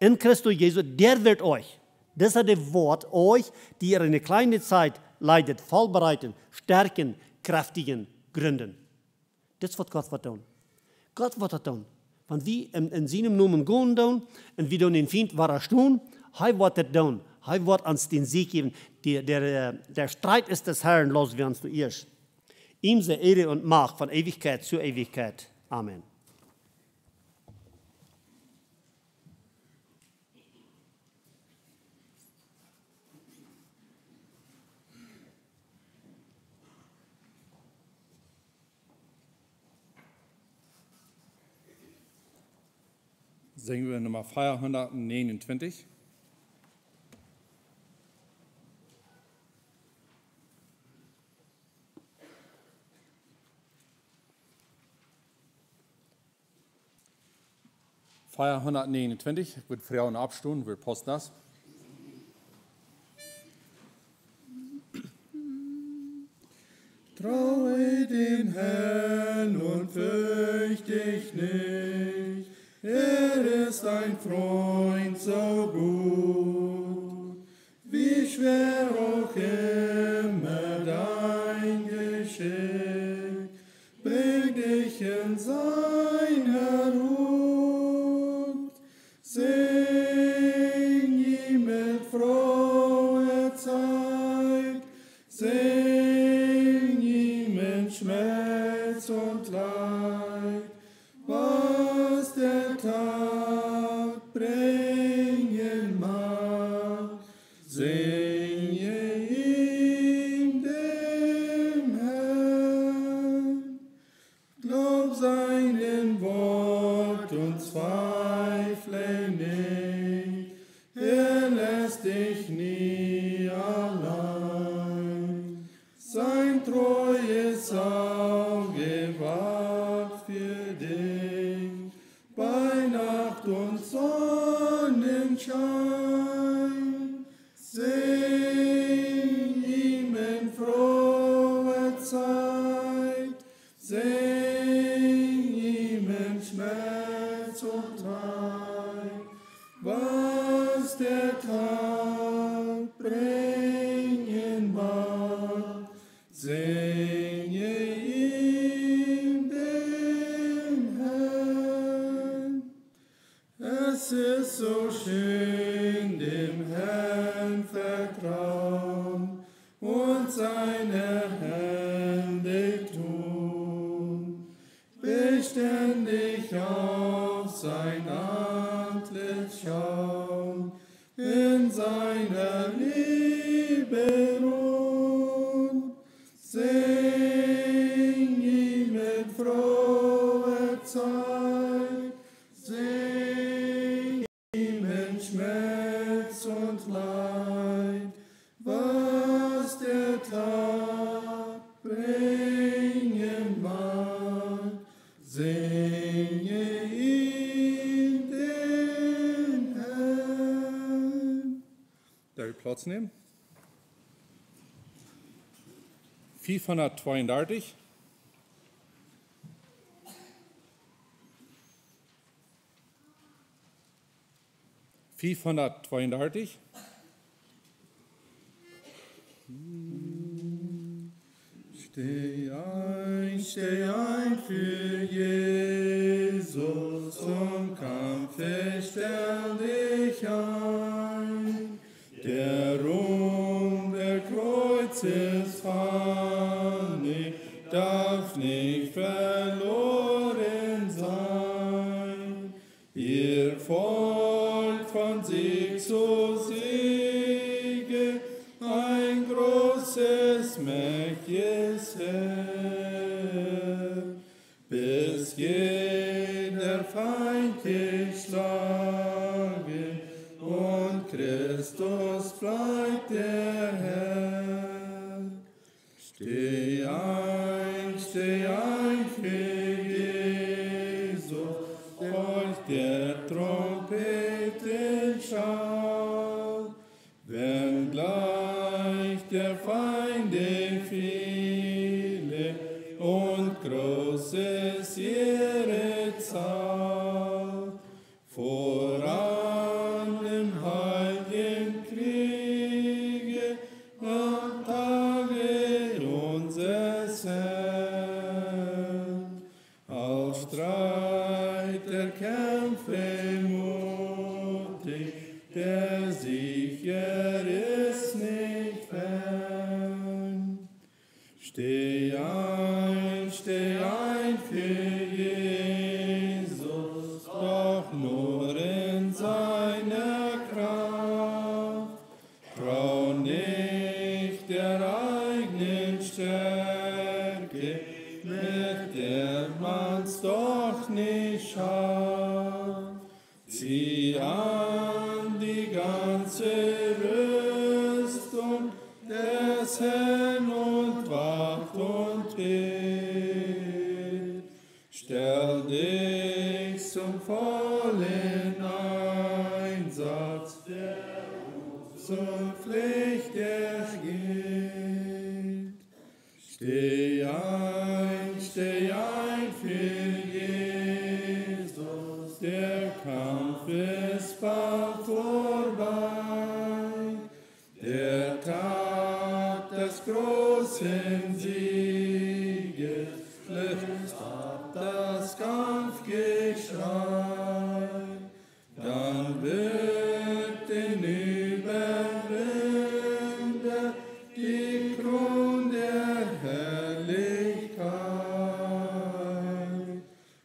in Christus Jesus, der wird euch, das ist das Wort, euch, die ihr in einer kleinen Zeit leidet, vollbereiten, stärken, kräftigen, gründen. Das ist, was Gott wird tun. Gott wird das tun. Wenn wir in seinem Namen gehen und wir den Feind tun, er wird das tun. Er wird uns den Sieg geben. Der Streit ist des Herrn, los wir uns zuerst. Ihm sei Ehre und Macht von Ewigkeit zu Ewigkeit. Amen. Singen wir Nummer 429. Feier 129, wird Frauen abstunden, wir posten das. Traue dem Herrn und fürcht dich nicht, er ist ein Freund so gut, wie schwer auch immer dein Geschick, bring dich in seiner Hut, sing ihm mit froher Zeit, sing ihm in Schmerz und Leid, was der Tag bringen mag, singe ihm dem Herrn. Glaub seinem Wort und zweifle nicht, er lässt dich nie allein. Sein Schein. Sing ihm in froher Zeit, sing ihm in Schmerz und Leid, was der Tag bringen mag, singe ihm den Herrn. Es ist so schön, dem Herrn vertrauen und seine Hände tun, beständig auf sein Antlitz schauen, in seiner Liebe ruhen. Sing ihm mit froher Zeit, sing ihm in Schmerz und Leid, was der Tag bringen mag, singe ihm den Herrn. Darf ich Platz nehmen? 532. Steh ein für Jesus, zum Kampfe stell dich ein. Der Ruhm der Kreuzesfahne darf nicht verloren sein. Ihr folgt von Sieg zu Siege, ein großes, mächtiges Heer, bis jeder Feind geschlagen und Christus bleibt der Herr. Steh ein für Jesus, durch der Trompeten Schall, wenn gleich der Feinde viele und groß ist ihre Zahl, voran im heiligen Kriege am Tage unseres Herrn. Als Streiter kämpfe mutig, der Sieger ist nicht fern. Steh ein für Jesus, doch nur in seiner Kraft. Trau nicht der eigenen Stärke, mit der man's doch nicht schafft. Zieh an die ganze Rüstung des Herrn und wacht und bet. Stell dich zum vollen Einsatz, der zur Pflicht ergeht. Steh ein für Jesus, der Kampf ist bald vorbei. Der Tag des großen Sieges löst ab das Kampfgeschrei. Dann wird den Überwinder die Krone der Herrlichkeit,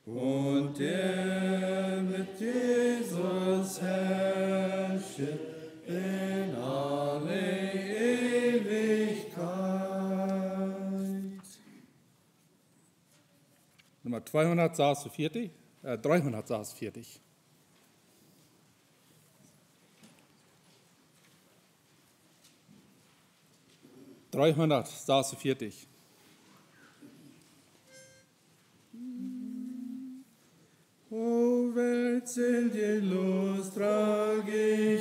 und der mit Jesus herrscht in alle Ewigkeit. Nummer 346. 346. O Welt, sind dir los, trage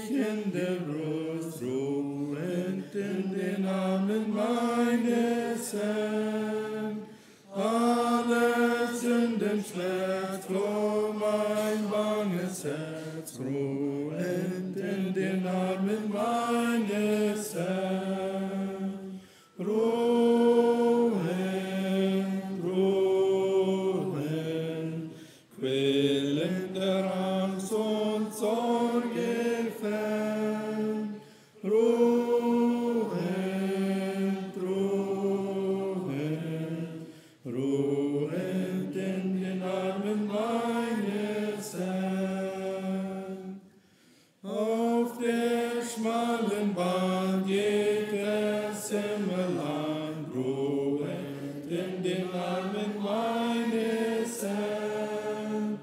schmalen Bahn geht es Himmeland ruhend in den Armen meines Herrn.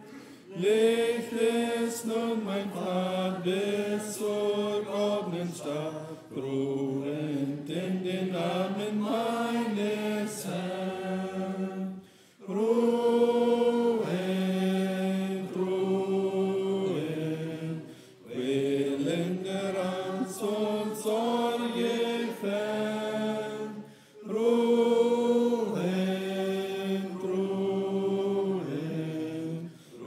Licht ist nun mein Pfad bis zur goldenen Stadt, ruhend in den Armen meines Herrn. Ruhend, ruhend, quälender Angst und Sorge fern. Ruhend, ruhend,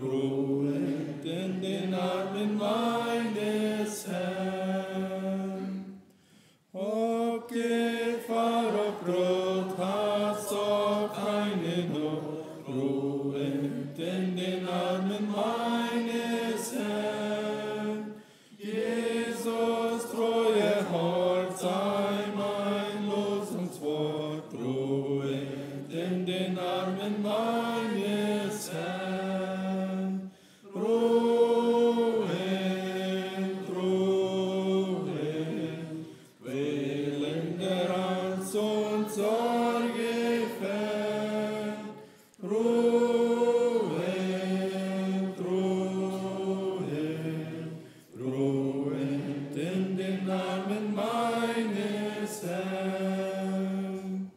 ruhend in den Armen meines Herrn. Ob Gefahr, ob Brot, hast auch keine Not, ruhend in den Armen meines Herrn. Jesus, treue Hort, sei mein Losungswort, ruhend in den Armen meines Herrn. Ruhend, ruhend, quälender Angst und Sorge fern. Ruhend, ruhend, ruhend in den Armen meines Herrn.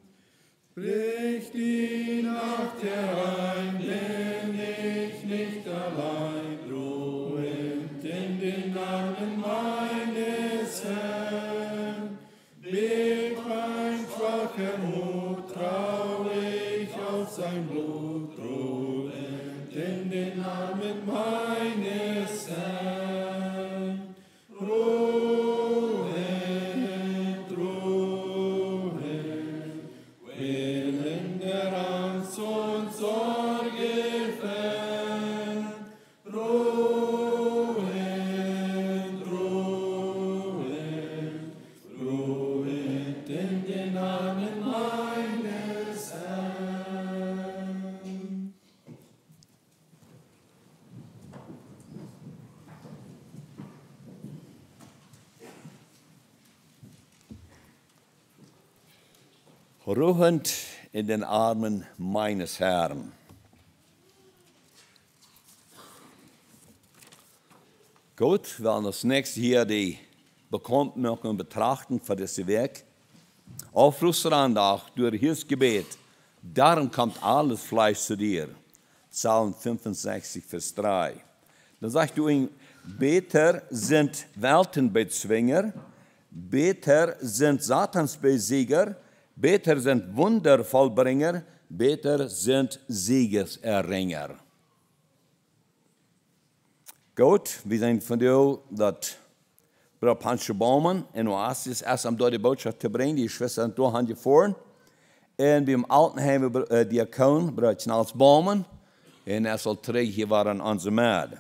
Bricht die Nacht herein, bin ich nicht allein, ruhend in den Armen meines Herrn. Biegt mein schwacher Mut, trau ich auf sein Blut, ruhend in den Armen meines Herrn. Ruhend, ruhend, quälender Angst und Sorge fern. Ruhend, ruhend, ruhend in den Armen meines Herrn. Ruhend in den Armen meines Herrn. Gut, wir werden als nächstes hier die Bekanntmachung betrachten für das Werk. Auf Morgenandacht durch das Gebet, darum kommt alles Fleisch zu dir. Psalm 65, Vers 3. Dann sagt du ihm, Beter sind Weltenbezwinger, Beter sind Satansbesieger, Beter sind Wundervollbringer, Beter sind Siegeserringer. Gut, wir sind von dir, dass Bruder Pancho Baumann in Oasis erst am dort die Botschaft zu bringen, die Schwestern da haben vor. Und wir im Altenheim Diakon, Bruder Charles Baumann, und er soll träge hier waren an der Merde.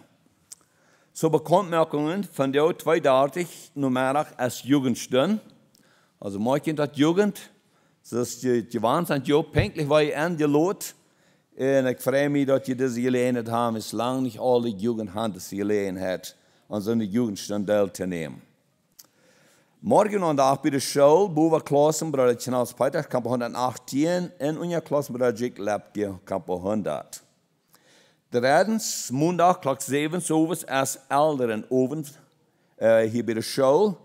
So Bekanntmerkungen von dir zweideutig, numerisch als Jugendstunde. Also morgen hat Jugend, das ist die Wahnsinn, ja, pünktlich war ich angelot. Und ich freue mich, dass ihr diese Gelegenheit haben. Es ist lange nicht alle Jugend haben diese Gelegenheit, an so einer Jugendstunde teilzunehmen. Morgenandacht bei der Schule, Buwa Klassen, Bruder Charles Peter, Kapitel 118, und unser Klassenbruder Jack Lepke, Kapitel 100. Drittens, Montag, Klock 7 Uhr, als Älteren Abend hier bei der Schule.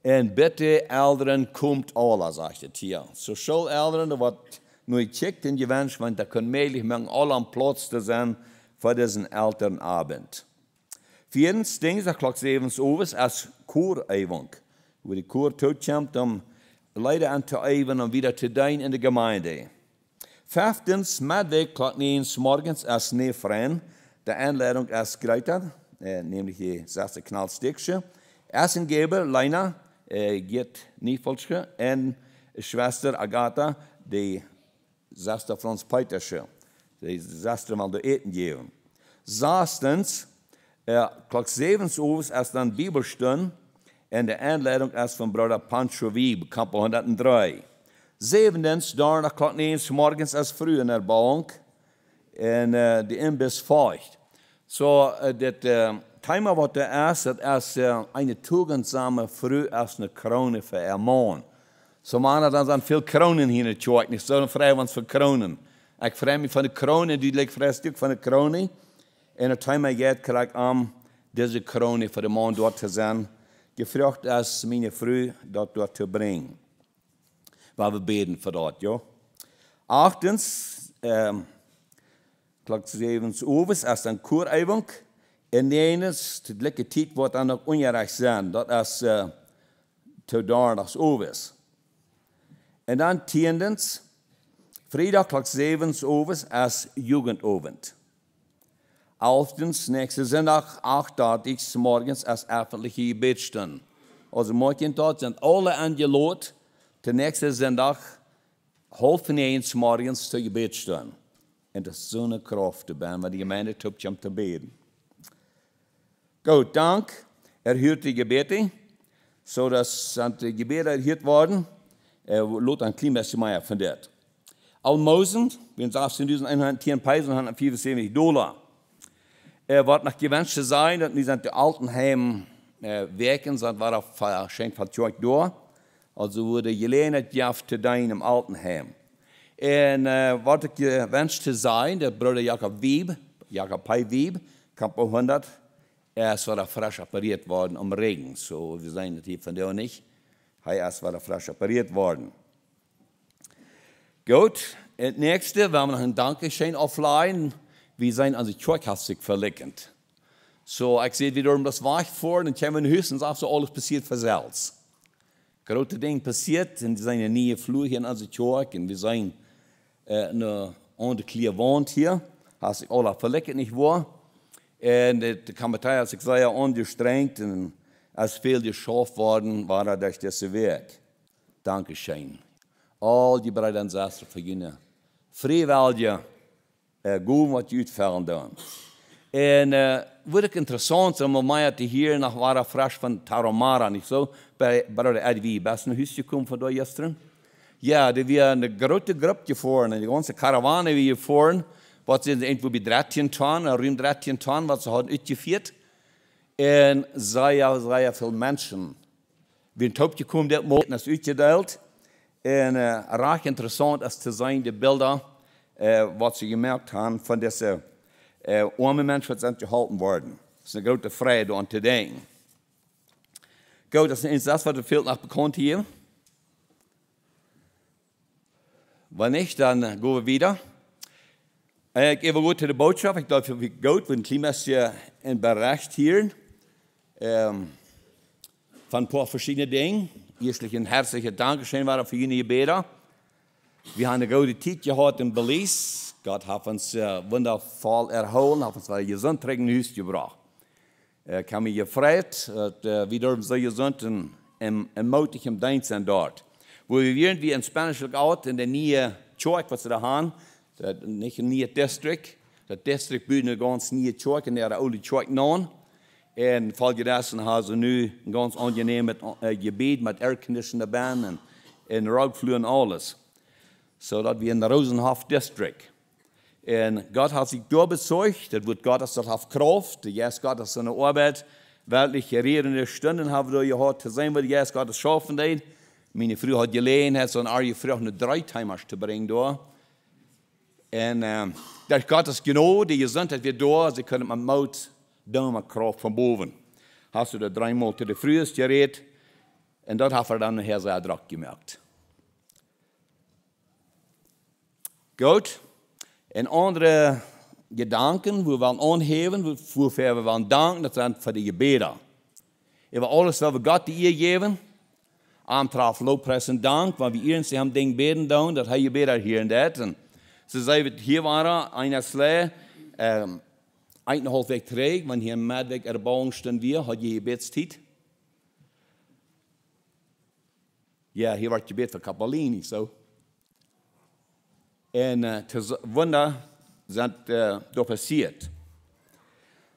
Und bitte, Älteren, kommt alle, sagt es hier. So Schuleltern, da wird nur gecheckt in die Wünsche, weil da können möglich machen, alle am Platz zu sein für diesen Elternabend. Viertens, Dienstag, Klock 7 Uhr, als Chorübung, wo die Chor totkommt, um Leute anzuüben und wieder zu dienen in der Gemeinde. Fünftens, Mittwoch, Klock 9 morgens, als Neefreien, die Einladung als Greiter, nämlich die 6. Knallstickche. Essengeber, Leina, geht Niefelschke, und Schwester Agatha, die 6. Franz Petersche, die 6. Mal der Eten geben. Sechstens, Klock 7 Uhr, als dann Bibelstunde, und die Einladung ist von Bruder Pancho Wieb, Kapitel 103. Siebtens, daarna Klock 9 morgens als früh in der Bank, und die Imbiss feucht. So, das Thema, was der ist, das ist eine tugendsame Frau als eine Krone für ihr Mann. So man dan zijn veel kronen hier in de kerk. Ik zou vrij van voor kronen. Ik vraag me van de kronen, die ligt vrij stuk van de kronen. En het time ik gaat, krijg ik deze kronen voor de man dort te zijn. Gevraagd als mijn vrouw dat dort te brengen. Waar we beden voor dat, ja. Achtens, klok 7 overs, als een koerijwing. En negens, het lekker tijd wordt dan ook ongerecht zijn. Dat is te donderdags overs. En dan tiendens, vrijdag klok 7 overs als Jugendabend. Elftens, nächste zondag 8:30 morgens als öffentliche Gebetsstunde. Also morgen sind alle eingeladen, de nächste zondag 8:30 morgens zur Gebetsstunde. En dat is zo'n kracht erbij, waar die gemeente toppt om te beden. Goed, dank. Hört die Gebete, zodat de gebeten erhört worden. Lot een klein beetje meer van dit. Almosen, we zijn in 10 peisen, $174. Wat nog gewenst te zijn, dat nu zijn de Altenheim werken, dat waren verschenkt van het door. Also wurde geleend jaft te doen im Altenheim. En wat ik gewenst te zijn, de broeder Jacob Pai Wieb, Kampo 100, is war frisch operiert worden om Regen. So, wir zijn het hier van der nicht. Hij is wel frisch operiert worden. Goed, het nächste, we hebben nog een Dankeschön offline. We zijn aan de kerkhassig verlikkend. So, ik zie wiederum das Wach vor, dan kunnen we höchstens auch so alles passiert vanzelfs. Grote dingen passiert, en we zijn een nieuwe vloer hier in onze kerk, en we zijn een onderkleer wand hier. Has ik alle verlikkend niet waar. En de Kammertei, als ik zei, ongestrengt, en als veel geschafft worden, war er durch deze werk. Dankeschön. Al die Brüder und Schwestern für jullie. Vrijwillig goed wat je uitvallen doen. En wat ik interessant om mij te hier nog waren frisch van Tarahumara, niet zo? Bij Brüder Edwie, best een huisje komen van daar gisteren. Ja, er was een grote groep gefahren, en de ganze Karawane weer gefahren. Wat zijn ze irgendwo bij 13 ton, ruim 13 ton, wat ze hadden uitgevierd. En sehr veel mensen. We zijn opgekomen, dat morgen is uitgedeeld. En erg interessant is te zijn, de beelden, wat ze gemerkt hebben van deze arme mensen, wat zijn geholpen worden. Dat is een grote vrede om te denken. Goed, dat is dat wat er veel nog bekend hier. Wanneer niet, dan gaan we weer. Ik even goed de boodschap. Ik dacht, we goed, we een klein beetje een bericht hier. Van een paar verschillende dingen. Eerstlich een herzliche Dankeschön waren für jullie gebeten. Wir haben eine gute Zeit gehabt in Belize. Gott hat uns wundervoll erholen, hat uns wieder gesund in ein Haus gebracht. Ich habe mich gefreut, wieder so gesund und mutig im Dienst sind dort. Wo wir waren, wie in Spanisch Lookout, in der Nähe Church, was sie da haben, nicht in der District. Das District bietet eine ganz neue Church, in der alte Church non. En folgedessen hebben ze nu een ganz angenehm gebied met airconditioner baan en rookvloer en alles. Zodat we in de Rosenhof District. En God hat sich doorbezeugt, dat wordt God dat heeft kracht. Yes, God is zijn arbeid. Weltlich gerierende Stunden hebben we gehad te zijn, wat yes, God is schaffen deed. Mijn vrouw had gelegenheid, zo'n arje vrouw naar 3 timers te brengen door. En dat God is genode, die gezondheid weer door, ze kunnen met moed doen kracht van boven. Hast du dat 3 maal te de vrouw gereed, en dat heeft dan heel zeer druk gemerkt. Goed. En andere gedanken, we willen aangeven, waarvoor we willen danken, dat zijn voor de gebeden. Over alles wat we God die eer geven, aantraf loopprijs en dank, want we eerst hebben dingen beden doen, dat hij gebeden hier en dat. En ze zeiden, hier waren een slee, 1,5 week terug, want hier in Medweg erbouwing stonden we, had je gebedstijd. Ja, hier werd gebed voor Kapellini, zo. En het wunder zijn door passiert.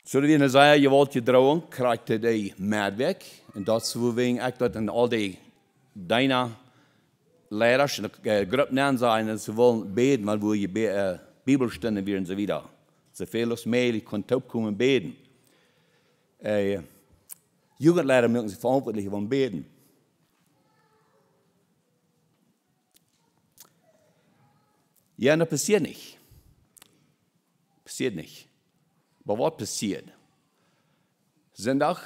Zodat we zeggen, je wilt je droom, krijgt de Medweg. En dat is hoe we echt en al die deine leiders en de groep nemen zijn, en ze willen beden, maar wo je Bibelstunden weer en zo wieder. Zoveel als mogelijk kunt opkomen beden. Jugendleiter müssen sich verantwortlich wollen beten. Ja, das passiert nicht. Passiert nicht. Aber was passiert? Sonntag,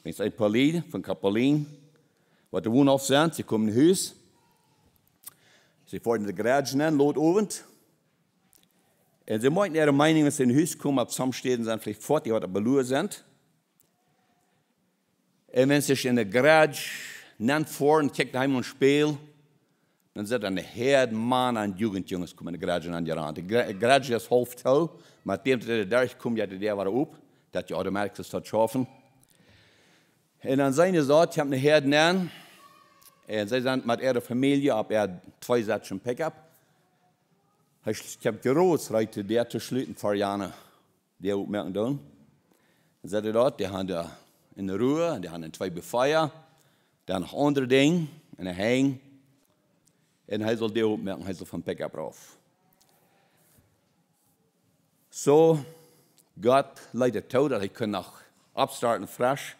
wenn es ein paar Lieder von Kapellin, was die Wohnen auf sind, sie kommen in Haus, sie fahren in die Garage an, Lotobend, und sie möchten ihre Meinung, wenn sie in den Haus kommen, ab Samstäden sind vielleicht 40, was Belur sind. Und wenn sie sich in der Garage nennt vor und kijkt heim und spielt, dann sind eine Herde Mann und Jugendjungs kommen in die Garage an die Rand. Die Garage ist halb voll, mit dem, der durchkommt, ja, der war auf, dass die automatisch das dort schaffen. Und dann seien sie dort, ich habe eine Herde an, und sie sind mit ihrer Familie, ab 2 Sätze Pickup. Ich habe gerot, reichte der zu schlitten vor Jahren, der aufmerken dann. Dann sind sie dort, die haben da in der Ruhe, die haben 2 Befeuer, dann noch andere Dinge, in der Hang. Und er soll der aufmerken, er soll vom Pickup rauf. So, Gott leidet tot, dass ich kann noch abstarten frisch.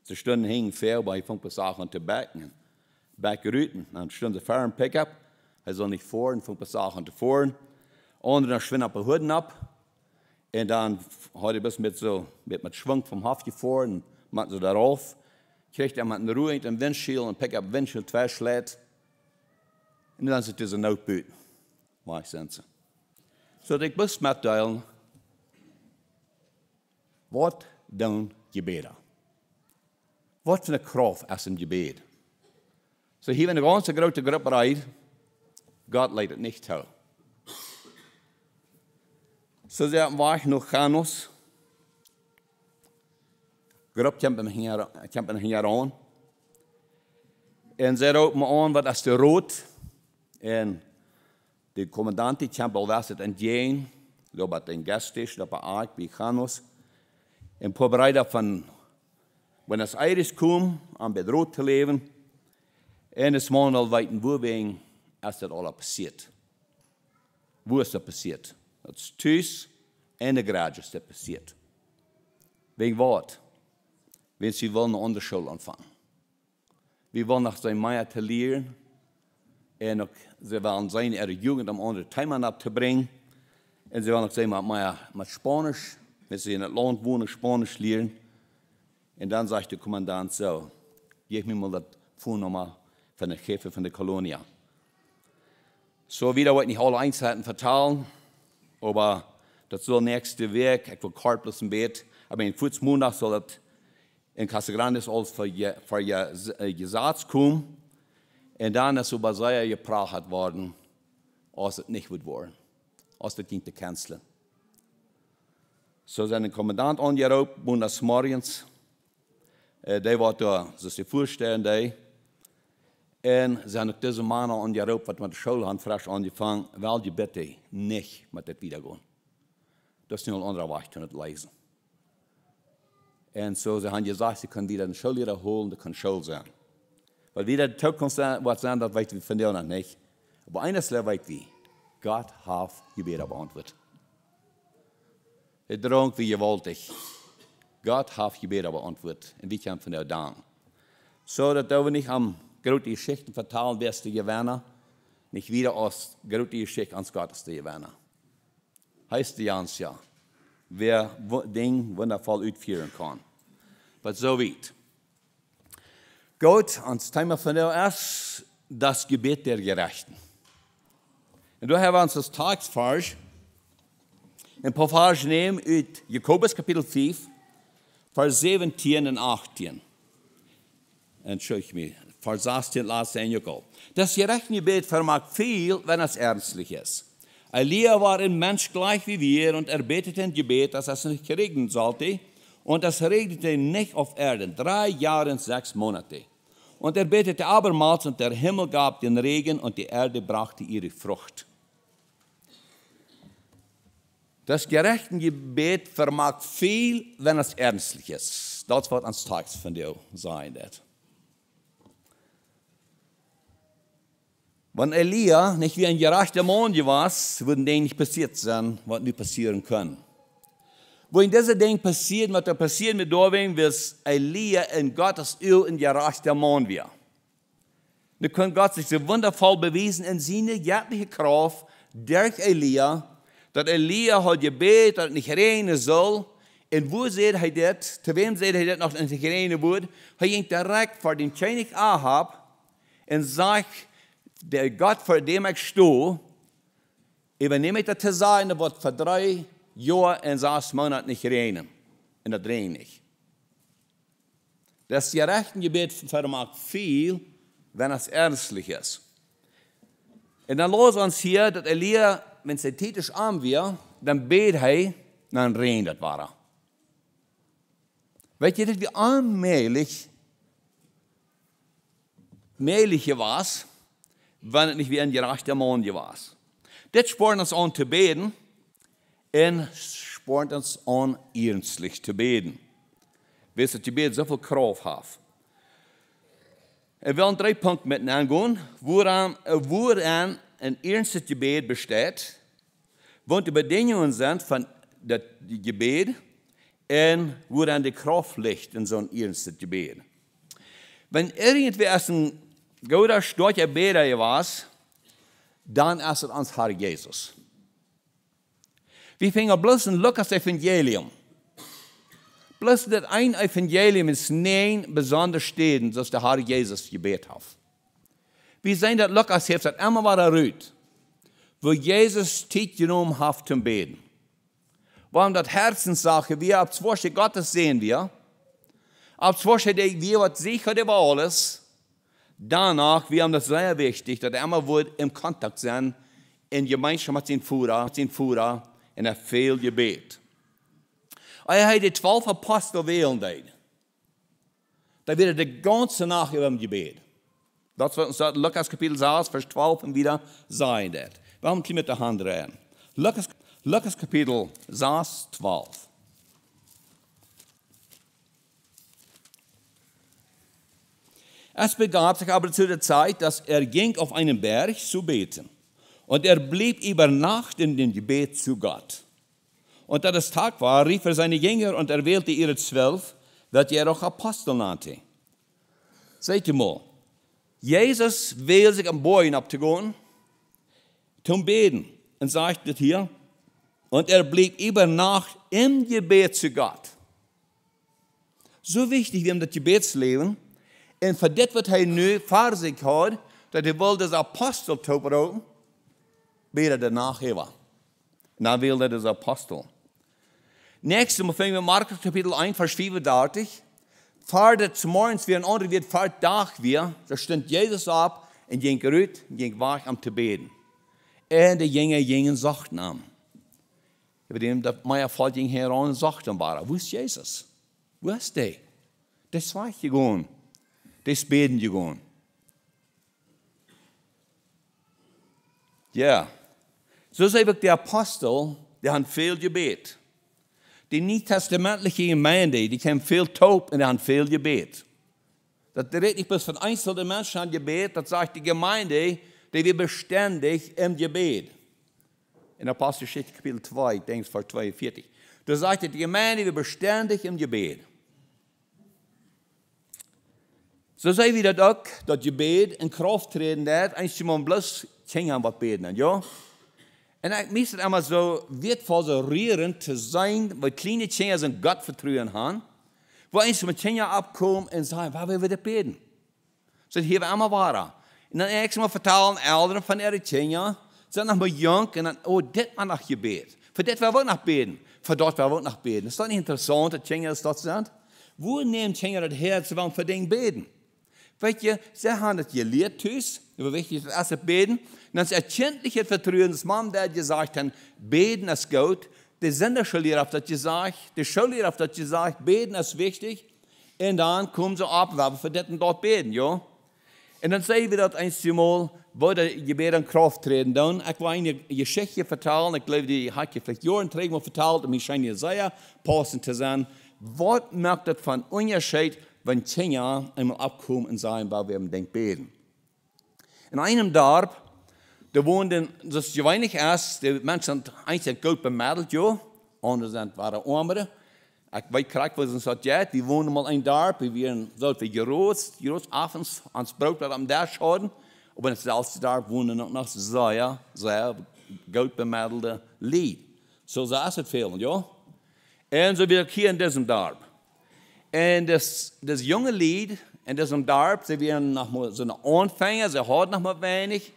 Sie stunden hingen fair, weil ich fängt Sachen an zu backen. Backerüten, dann stunden sie fahren Pickup. Er soll nicht fahren, fängt Sachen an zu fahren. Andere schwimmen auf die Hütten ab. Und dann hat er bis mit Schwung vom Haft gefahren, macht sie darauf. Kriegt er mit einer Ruhe in den Windschild und Pickup Windschild 2 schlägt. Und dann sind diese Notbüten. Was sind sie? So, ich muss mitteilen, was tun Gebete? Was für eine Kraft ist im Gebet? So, hier in der ganzen große Gruppe rein, Gott leidet nicht zu. So, sie war ich noch Chanus. Gruppe kämpfen hier an. Und sie rauben an, was ist der Rot? Und der Kommandant, die kämpfen was ist entgegen. Da war ein Gasttisch, da war arg wie Chanus. Und vorbereitet von, wenn das Eiris kommt, am bedroht zu leben. Und es muss all weiten, wo wegen ist das alles passiert. Wo ist das passiert? Das ist Tüß und der Garage ist das passiert. Wegen was? Wenn sie wollen eine Unterschule anfangen. Wir wollen nach seinem Meier zu lehren. Und sie wollen ihre Jugend am anderen Thema abzubringen. Und sie wollen noch sein mit Spanisch, wenn sie in das Land wohnen, Spanisch lernen. Und dann sagt der Kommandant so, gib mir mal das Vornummer von der Chef von der Kolonie. So wieder wollte ich nicht alle Einzelheiten verteilen, aber das soll nächste Weg, ich will kartlos im Bett, aber in 14 Monaten soll das in Casa Grande alles für ihr Satz kommen. Und dann ist über sehr gepracht worden, als es nicht wird worden, als das ging zu canceln. So sind der Kommandant angerufen, montags morgens. Der war da, das ist die Vorstehende. Und sie haben diese Männer angerufen, was mit der Schule haben, frisch angefangen, weil die bitte nicht mit das wiedergehen. Das ist nicht ein anderer Weg, zu nicht lesen. Und so, sie haben gesagt, sie können wieder eine Schullehrer holen, das kann Schule sein. Weil wieder die Zukunft was sein, das weiß ich von dir noch nicht. Aber eines weiß ich, Gott hat Gebete beantwortet. Es drang wie gewaltig. Gott hat Gebete beantwortet. Und wir können von dir danken. So, dass wir nicht am große Geschichten verteilen, wer ist der Gewinner, nicht wieder aus große Geschichte ans Gott ist der Gewinner. Heißt die Jans ja, wer Ding wundervoll ausführen kann. Aber so weit. Gut, ans Thema von der ist das Gebet der Gerechten. Und da haben wir uns das Tagsvers, ein paar Verse nehmen aus Jakobus Kapitel 5, Vers 17 und 18. Entschuldige mich, Vers 18 lasst ein Jakob. Das gerechte Gebet vermag viel, wenn es ernstlich ist. Elia war ein Mensch gleich wie wir und er betete ein Gebet, dass es nicht regnen sollte. Und es regnete nicht auf Erden, 3 Jahre und 6 Monate. Und er betete abermals und der Himmel gab den Regen und die Erde brachte ihre Frucht. Das gerechte Gebet vermag viel, wenn es ernstlich ist. Das wird ans Tags von dir sein. Wenn Elia nicht wie ein gerechter Mann war, würden Dinge nicht passiert sein, was nicht passieren können. wo in dieser Ding passiert, was da passiert mit Dorwing, wird Elia in Gottes Öl in der Reich der Mann wir. Da kann Gott sich so wundervoll beweisen in seine göttliche Kraft durch Elia, dass Elia hat gebetet, dass es nicht regnen soll. Und wo seht er das? Zu wem seht er das noch nicht regnen wird? Er ging direkt vor den König Ahab und sagt, der Gott, vor dem ich stehe, übernehme ich das zu sein, das wird für 3 Jahre und 6 Monate nicht regnen. Und das regnet nicht. Das gerechte Gebet vermag viel, wenn es ernstlich ist. Und dann los uns hier, dass Elia, wenn es tätisch arm wird, dann betet er, dann regnet das war. Weißt du, wie allmählich war, wenn es nicht wie ein gerechter Mann war. Das spornt uns an zu beten und spornt uns an, ernstlich zu beten. Weil das Gebet so viel Kraft hat. Wir wollen 3 Punkte miteinander gehen, woran ein ernstes Gebet besteht, wo die Bedingungen sind von dem Gebet und woran die Kraft liegt in so ein ernstes Gebet. Wenn irgendwie ein guter, starker Beter war, dann ist es uns Herr Jesus. Wir finden bloß ein Lukas Evangelium. Bloß das ein Evangelium ist nicht besonders stehen, dass der Herr Jesus gebet hat. Wir sehen, dass Lukas heeft dat immer wieder rüht, wo Jesus Zeit genommen hat zum Beten. Warum das Herzenssache, wir ab Zwischen Gottes sehen wir, ab Zwischen wir was sicher über alles, danach, wir haben das sehr wichtig, dass er immer wird im Kontakt sein, in Gemeinschaft mit seinem Führer, in der viel Gebet. Er hat die 12 Apostel wählen. Da wird die ganze Nacht über dem Gebet. Das wird uns Lukas Kapitel 6, Vers 12 und wieder sein. Wir haben ein mit der Hand rein. Lukas Kapitel 6, 12. Es begab sich aber zu der Zeit, dass er ging auf einen Berg zu beten. Und er blieb über Nacht in dem Gebet zu Gott. Und da es Tag war, rief er seine Jünger und erwählte ihre 12, welche er auch Apostel nannte. Seht ihr mal, Jesus will sich am Boden abzugehen, zum Beten. Und sagt das hier, und er blieb über Nacht im Gebet zu Gott. So wichtig, wir haben das Gebetsleben. Und für das, was er nu vor sich hat, dass er will das Apostel toebrauchen, beter danach über. Und dann will er das Apostel. Nächstes Mal fangen wir Markus Kapitel 1, Vers 34. Vor des Morgens, wie ein anderer wird, vor Tag wir, da stand Jesus ab und ging gerührt und ging wach am zu beten. Und die Jünger gingen sachten am. Über dem, der Meier Volk ging heran und sachten war. Wo ist Jesus? Wo ist der? Der ist wach gegangen. Der ist beten gegangen. Ja. So sei wirklich der Apostel, der hat viel Gebet. Die nicht-testamentliche Gemeinde, die haben viel Taub und die haben viel Gebet. Das redet nicht bloß von einzelnen Menschen an Gebet, das sagt die Gemeinde, die wir beständig im Gebet. In Apostelgeschichte Kapitel 2, denkst Vers 42. Da sagt die Gemeinde, wir beständig im Gebet. So sei wieder das Gebet in Kraft treten wird, einmal bloß Kinder was beten, ja? Und mir ist es immer so wertvoll, so rührend zu sein, weil kleine Kinder sind Gott vertrauen haben, wo eins mit Kinder abkommen und sagen, was will wir das beten? So, hier wir immer wahr. Und dann erst mal vertellen Eltern von ihren Kindern, sind noch mal jung und dann, oh, das war nach Gebet. Für das wir auch noch beten. Für dort wir auch noch beten. Ist das nicht interessant, dass Kinder das dort sind? Wo nehmen Kinder das Herz, wenn wir für den beten? Weißt du, sie haben das gelehrt, über wichtig das erste Beten. Und das erkenntliche Vertrauen, das Mann, der gesagt hat, beten ist gut. Der Senderschullehrer hat das gesagt, der Schullehrer hat das gesagt, beten ist wichtig. Und dann kommen sie ab, weil wir für das und dort beten, ja. Und dann sehen wir das einmal, wo die Gebet in Kraft treten. Dann, ich will eine Geschichte vertellen, ich glaube, die hat ich vielleicht Jahren mal vertelt, und mir scheint ja sehr passend zu sein. Was macht das von Unterschied, wenn Kinder einmal abkommen und sagen, weil wir im Denk beten? In einem Dorf, da wohnten, das ist wenig erst, die Menschen sind eigentlich gut bemittelt, ja, Andere waren armere. Ik weet correct wat ze zei, we woonden mal in dorp, we waren zo geroost avonds aan het brood dat am Dash hadden. Op hetzelfde dorp woonden nog zeer goed bemiddelde lied. Zo is het veel, ja. En zo weer hier in diesem dorp. En das junge lied in diesem dorp, ze waren nog maar zo'n aanvanger, ze hadden nog maar weinig.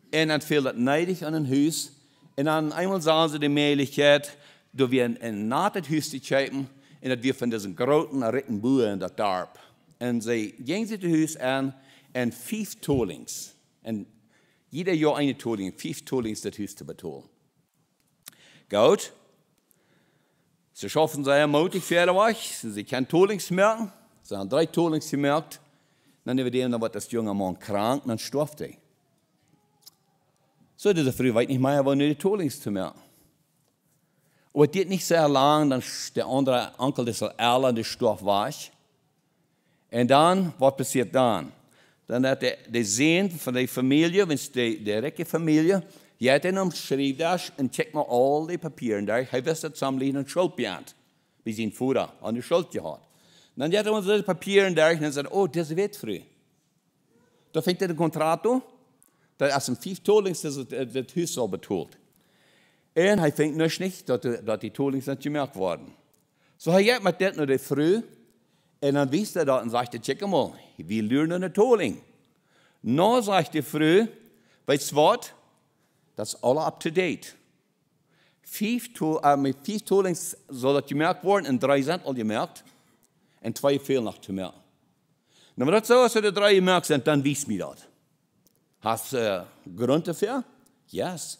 En dan viel het neidig aan een huis. En dan eenmaal zagen ze de mogelijkheid, door weer een naad het huis te kijken. En dat weer van deze grote rikken boeren in dat dorp. En ze gingen het huis aan en 5 tolings. En jeder jaar eine toling, 5 tolings dat huis te betalen. Goed. Ze schaffen sehr mutig verder weg. Ze können tolings merken. Ze hebben 3 tolings gemerkt. Dan hebben we dan wat das junge man krank, dan starft hij. So, diese Früh weiß nicht mehr, wo nur die Tolings zu merken. Und es geht nicht sehr lang, dann der andere Onkel, das ist Erland, der starb weg. Und dann, was passiert dann? Dann hat der Sohn von der Familie, wenn es die reiche Familie, die hat ihn schrieb das und checkt mal all die Papiere da. Er wusste zusammenlegen und Schuld beahnt, wie sein Vater an die Schuld gehabt. Dann hat er uns die Papiere da und sagt, oh, das wird früh. Da fängt er den Kontrakt an. Dat is 5 tolings dat huis al betaald. En hij vindt dus niet dat die tolings niet gemerkt worden. Zo hij gaat met dit naar de vrouw. En dan wist hij dat en zegt, check mal, we leren een toling. Nou zegt de vrouw, weet je wat? Dat is alle up to date. met 5 tolings zal dat gemerkt worden en 3 zijn al gemerkt. En 2 veel nog te merken. Nou, maar dat zo als er de 3 gemerkt zijn, dan wist me dat. Hast du Grund dafür? Yes.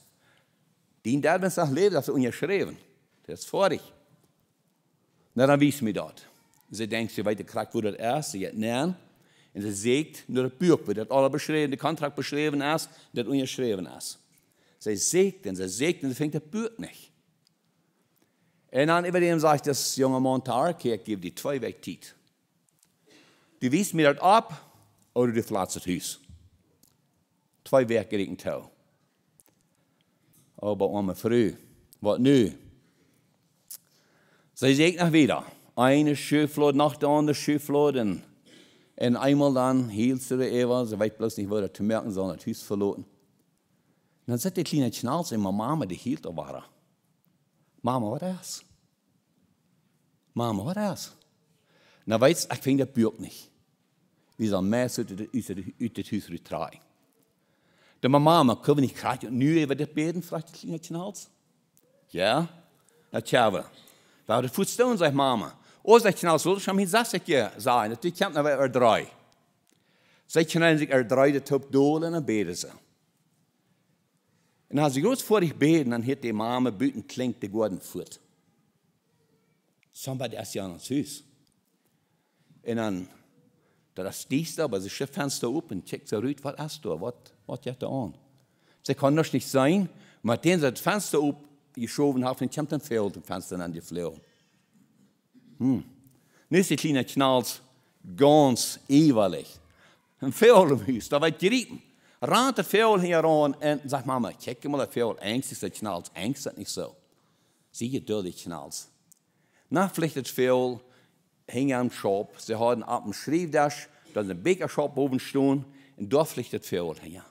Die derde Tag lebt, das ist unterschrieben. Das ist vorig. Na, dann wissen wir das. Sie denkt, sie weiter kriegt, wo das ist, sie geht näher. Und sie sägt nur das Buch, wo das alle beschrieben, der Kontrakt beschrieben ist, das unterschrieben ist. Sie sägt und sie fängt das Buch nicht. Und dann über dem sagt das junge Mann, ich gebe die 2 Wochen Zeit. Du wiest mir das ab, oder du verlässt das Haus. 2 Wochen gegen Tau. Aber arme Frau, was nu? Sie sagt noch wieder, eine Schifflot nach der anderen Schifflot und einmal dann hielt sie Eva, sie weiß bloß nicht, wo das zu merken soll, das Haus verloren. Und dann sagt die kleine Schnauze immer, Mama, die hielt da war. Mama, was ist? Mama, was ist? Na weißt du, ich finde das Buch nicht. Wir sollen mehr aus dem Haus tragen. De mama, kunnen we niet graag nu even dit beden, vraagt de kleine Knals. Ja, dat gaan we. We houden voet stil, zegt mama. Oh, zegt Knals, wil je hem iets zeggen? Dat komt naar weer 3. Zegt Knals, zich 3 de top dolen en dan beden ze. En als ze groot voor zich beden, dan heeft de mama buiten klinkt de gouden voet. Somebody is ja aan het huis. En dan, dat is dies da, aber ze schifft venster op en checkt ze uit, wat is er, wat geht da an? Sie kann das nicht sein, maar den sie das Fenster aufgeschoben haben, dann kommt ein Feld im Fenster an die Flur. Nu ist die kleine Knals ganz ewig. Ein Feld im Haus, da wird geriepen. Rand der Feld hier an und sagt Mama, check mal das Feld, Angst ist der Knals, Angst ist nicht so. Sie geduldig Knals. Nach vielleicht das Feld hing am Shop, sie hatten ab dem Schriebdasch, da ist ein Bäckershop oben stehen, und dort fliegt das Feld her.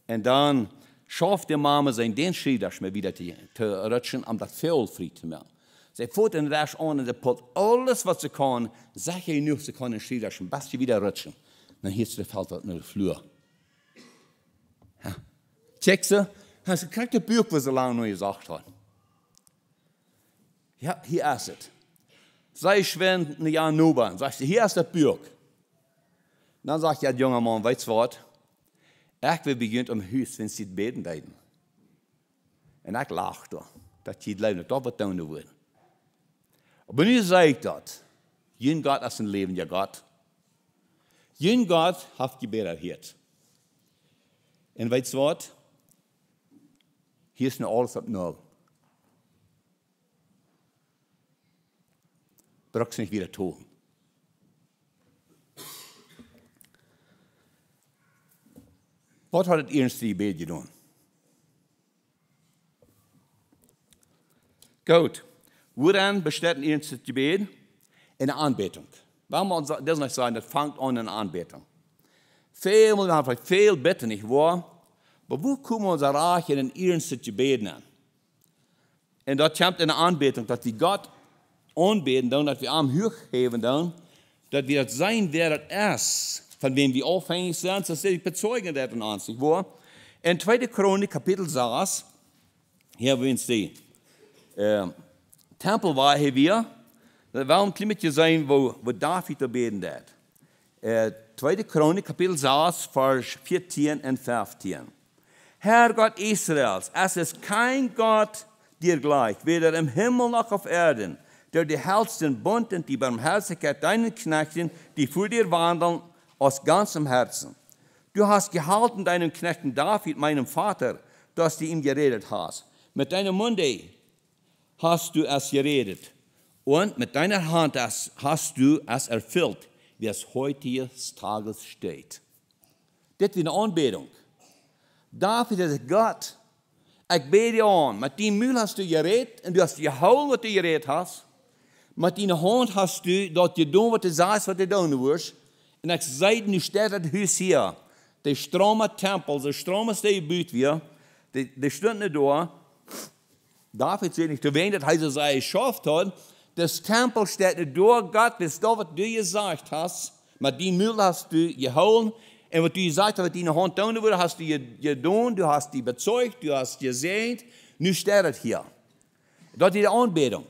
Und dann schafft die Mama sein, den Schriebdasch mal wieder zu rutschen, um das Feld frei zu machen. Sie fährt den Dasch an und sie putzt alles, was sie kann, sagt ihr nur, sie kann den Schriebdasch ein bisschen wieder rutschen. Dann hier fällt das in den Flur. Ja. Check sie, sie kriegt das Buch, was sie lange noch gesagt hat. Ja, hier ist es. Sei schwer ein Jahr nüber, sagt sie, hier ist das Buch. Dann sagt der junge Mann, weißt du was? Ich will beginnen am Haus, wenn sie beten werden. Und ich lachte, dass die Leute doch was tun wollen. Aber nu sage ich das. Jeden Gott ist ein Leben, ja Gott. Jeden Gott hat Gebet erhört. Und weißt du was? Hier ist noch alles auf Null. Brauchst nicht wieder tun. Was hat das erste Gebet getan? Gut. Woran besteht ein ernstes Gebet? In der Anbetung. Warum muss man das nicht sagen, das fängt an in der Anbetung. Viel, wir haben vielleicht viel bitten, nicht wahr? Aber wo kommen wir unser Reich in ein ernstes Gebet an? Und dort kommt in der Anbetung, dass wir Gott anbeten, dass wir Arm hochheben, dass wir das sein werden, erst, von wem wir aufhängig sind, dass sie bezeugen das in uns, nicht wahr? In 2. Chronik, Kapitel 6, hier wollen Sie Tempel war hier wir, das war ein Klimat sein, wo David da beten hat. 2. Chronik, Kapitel 6, Vers 14 und 15. Herr Gott Israels, es ist kein Gott dir gleich, weder im Himmel noch auf Erden, der die hältst den Bund und die Barmherzigkeit deinen Knechten, die vor dir wandeln, aus ganzem Herzen. Du hast gehalten deinen Knechten David, meinem Vater, dass du ihm geredet hast. Mit deinem Munde hast du es geredet und mit deiner Hand hast du es erfüllt, wie es heute Tages steht. Das ist eine Anbetung. David ist Gott. Ich bete dir an. Mit dem Mühl hast du geredet und du hast gehauen, was du geredet hast. Mit deiner Hand hast du dort getan, was du sagst, was du tun wirst. Und ich sage, du stehst das Haus hier. Der Strom Tempel, der Strom ist der Gebüt wir. Der steht nicht da. David sagt nicht, du weißt, dass er es geschafft hat. Das Tempel steht nicht da. Gott, wisst du, was du gesagt hast. Mit dem Müll hast du gehauen. Und was du gesagt hast, was deine Hand tun würde, hast du getan, du hast die bezeugt, du hast gesehen. Nu steht es hier. Das ist die Anbetung.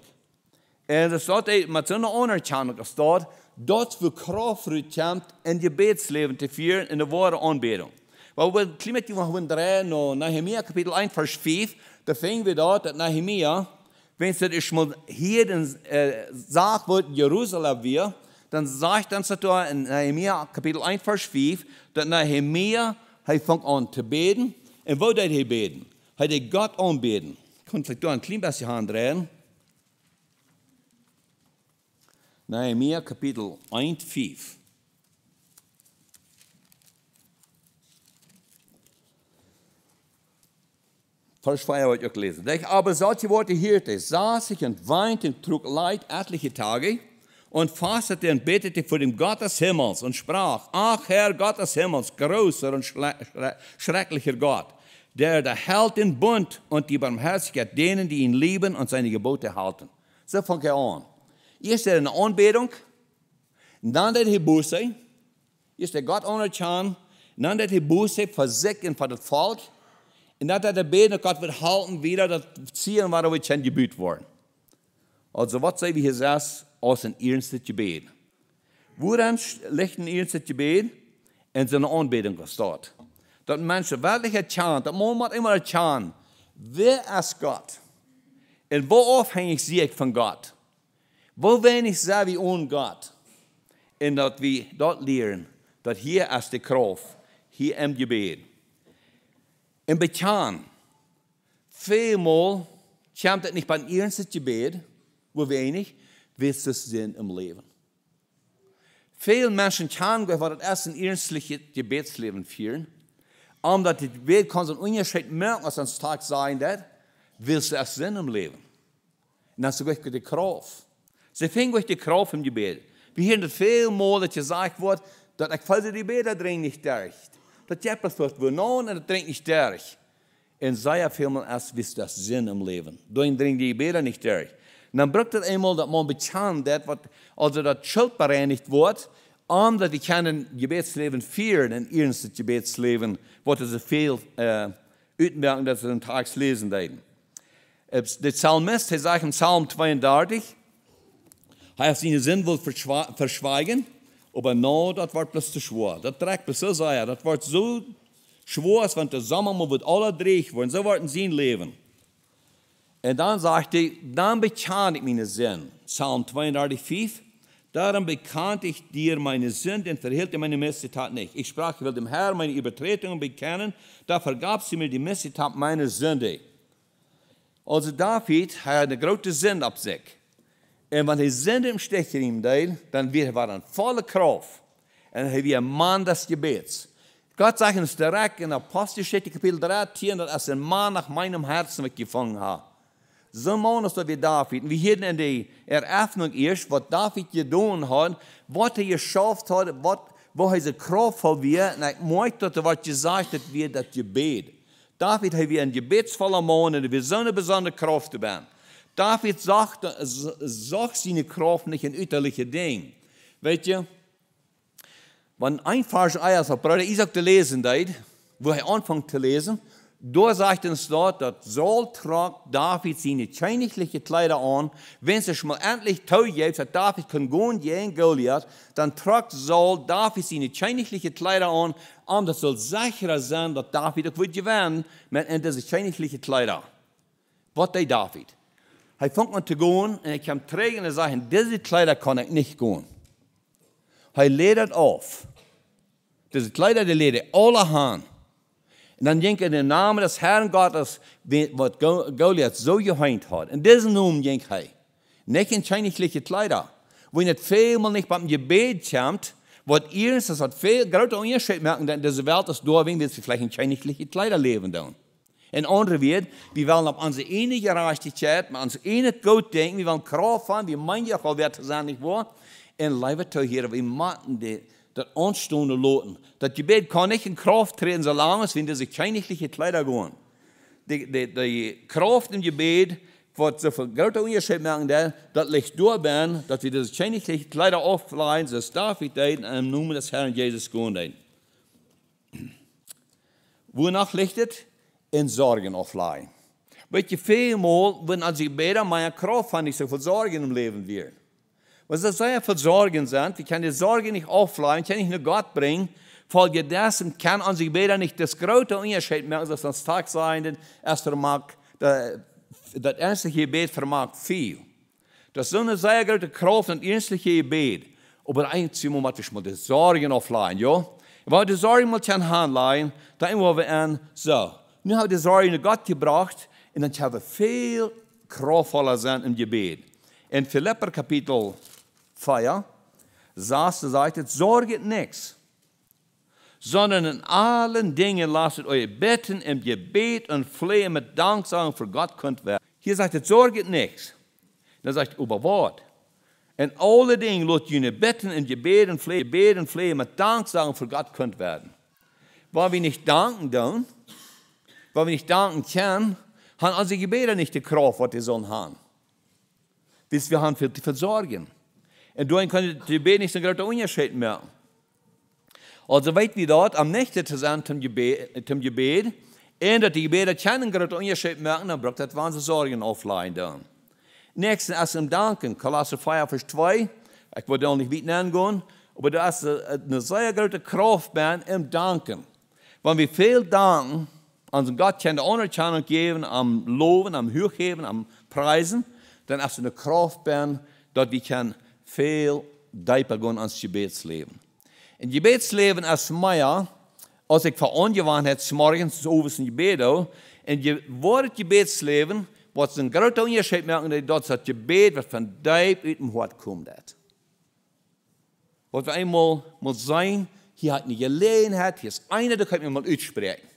Und das steht mit so einer Anerkennung, das steht, dort für Kraft kommt, ein Gebetsleben zu führen, in der wahre Anbetung. Weil wir klimat die wir drehen, no Nehemia Kapitel 1, Vers 5, da finden wir dort, dass Nehemia, wenn es ist mal hier sagt wird, Jerusalem wir, dann sagt dann da in Nehemia Kapitel 1, Vers 5, dass Nehemia, fängt an zu beten. Und wo hat er beten? Hat er Gott anbeten. Ich kann vielleicht da ein klein bisschen handrehen. Nehemia Kapitel 1, 5. Vers 2 habe ich auch gelesen. Aber solche Worte hörte, saß ich und weinte und trug Leid etliche Tage und fastete und betete vor dem Gott des Himmels und sprach, ach Herr Gott des Himmels, großer und schrecklicher Gott, der hält den Bund und die Barmherzigkeit denen, die ihn lieben und seine Gebote halten. So fängt er an. Erst eine Anbetung, dann der Buße, erst der Gott anerkennen, dann der Buße für sich und für das Volk, und dann der Beten, Gott wird halten wieder, das Ziel war, wir schon gebüht worden. Also was sagen wir hier das aus ein ernstes Gebet? Woran liegt ein ernstes Gebet? In seiner Anbetung gesteht. Dass Menschen wirklich erkennen, dass man immer erkennen, wer ist Gott? Und wo abhängig sehe ich von Gott? Wo wenig sehe ich ohne Gott? Und dass wir dort lernen, dass hier ist die Kraft, hier im Gebet. Im Bekennen, vielmal kommt es nicht beim ersten Gebet, wo wenig, willst du Sinn im Leben. Viele Menschen können was das erste ernstliche Gebetsleben führen, dass die Gebet kann so ein Unterschied merken, was ans Tag sein wird, willst du erst Sinn im Leben. Und dann ist es die Kraft. Sie finden euch die Kraft im Gebet. Wir hören das viel Mal, dass gesagt wird, dass ich falle die Bete dringend nicht durch. Das Jeppes wird benommen und das dringt nicht durch. Und sehr vielmal erst wisst das Sinn im Leben. Dann dringt die Bete nicht durch. Und dann braucht es einmal, dass man bekannt wird, also das Schuld bereinigt wird, dass wir ein Gebetsleben führen, ein ernstes Gebetsleben, wo es so viel Utmerken, dass wir den Tag lesen werden. Der Psalmist, der sagt im Psalm 32, er hat seinen Sinn wohl verschweigen, aber no, das wird bloß zu schwer. Das trägt bloß so sehr. Das wird so schwer, als wenn der Sommer mal wird alle dreig werden. So wird sie leben. Und dann sagt er, dann bekannte ich meine Sinn. Psalm 32, 5. Darum bekannte ich dir meine Sünde und verhielt dir meine Missetat nicht. Ich sprach, ich will dem Herrn meine Übertretungen bekennen. Da vergab sie mir die Missetat meiner Sünde. Also David hat eine große Sünde auf sich. Und wenn die Sünde im Stich ihm deed, dann wird er in voller Kraft. Und er wird ein Mann des Gebets. Gott sagt uns direkt in Apostelgeschichte Kapitel 13, dass er ein Mann nach meinem Herzen gefangen hat. so Mann ist wie David. Und wir hier in der Eröffnung erst, was David getan hat, was er geschafft hat, wo er seine Kraft verwirrt. Und ich möchte, dass was gesagt wird, das Gebet. David hat wie ein gebetsvoller Mann und wir so eine besondere Kraft haben. David sagt seine Kraft nicht in äußerliche Dinge. Weißt du, wenn ein Vers Eiers auf Bruder Isaac zu lesen hat, wo er anfängt zu lesen, da sagt uns dort, dass Saul trug David seine königliche Kleider an. Wenn es sich mal endlich gibt, dass David kann gehen gegen Goliath, dann trug Saul David seine königliche Kleider an, um das soll sicherer sein, dass David auch wird gewinnen mit diese königliche Kleider. Was der David? Er fängt an zu gehen und er kann trägen und sagen, diese Kleider kann ich nicht gehen. Er lädt auf. Diese Kleider, die lädt alle an. Und dann denkt er in den Namen des Herrn Gottes, was Goliath so geheint hat. In diesem Namen denkt er. Nicht in königliche Kleider. Wenn es vielmal nicht beim Gebet kommt, was ihr, das hat viel großer Unterschied merken, denn diese Welt ist da, wenn wir vielleicht in königliche Kleider leben. Dann. In andere wird, wir wollen auf unsere eine Gerechtigkeit, mit unsere eine Gott denken, wir wollen Kraft haben, wir meinen ja auch wert zu sein, nicht wahr? Und leider zu hier, wir machen das Anstehende loten. Das Gebet kann nicht in Kraft treten, solange es, wenn diese königliche Kleider gehen. Die Kraft im Gebet, was so viel großer Unterschied merken, das liegt durch, dass wir diese königliche Kleider aufleihen, das David im Namen des Herrn Jesus gehen. Wonach lichtet? In Sorgen aufleihen. Weißt du, vielmal, wenn als Gebeter meine Kraft haben, nicht so viel Sorgen im Leben wird. Was das sehr viel Sorgen sind, wir können die Sorgen nicht aufleihen, kann ich nur Gott bringen, folge dessen kann unsere Gebete nicht das große Unterschied merken, dass das Tag sein, denn es vermag, das ernstliche Gebet vermag viel. Das ist so eine sehr große Kraft und ernstliche Gebet. Aber eigentlich muss ich mal die Sorgen aufleihen, ja? Weil die Sorgen mal kann handleihen, dann wollen wir an, so. Nun haben wir die Sorgen in Gott gebracht und dann haben wir viel kraftvoller sein im Gebet. In Philipper Kapitel 4 sagt es, sorget nichts, sondern in allen Dingen lasst euch beten im Gebet und Flehen mit Danksagung für Gott könnt werden. Hier sagt es, sorget nichts. Dann sagt es, über was? In allen Dingen lasst ihr beten im Gebet und Flehen mit Danksagung für Gott könnt werden. Weil wir nicht danken dann, weil wir nicht danken können, haben unsere Gebete nicht die Kraft, was die sollen haben. Bis wir haben für die Versorgen. Und dann können die Gebete nicht so große Unterschied mehr. Also weit wie dort am nächsten zu sein zum Gebet, und dass die Gebete keinen großen Unterschied merken, dann braucht das wahnsinnige Sorgen aufleihen dann. Nächstens erst im Danken, Kolosser 4, Vers 2, ich wollte auch nicht weiter angehen, aber da ist eine sehr große Kraft im Danken. Wenn wir viel danken, also Gott kann die Anerkennung geben, am Loben, am Hochheben, am Preisen, dann ist eine Kraft, dass wir viel tiefer gehen ans Gebetsleben. Im Gebetsleben ist mehr, als ich verangewandt habe, morgens zu oben im Gebet, und das Gebetsleben, was ein großer Unterschied merken, dass das Gebet, was von tief aus dem Hort kommt. Was wir einmal muss sein, hier hat eine Gelegenheit, hier ist einer, der kann mir mal aussprechen.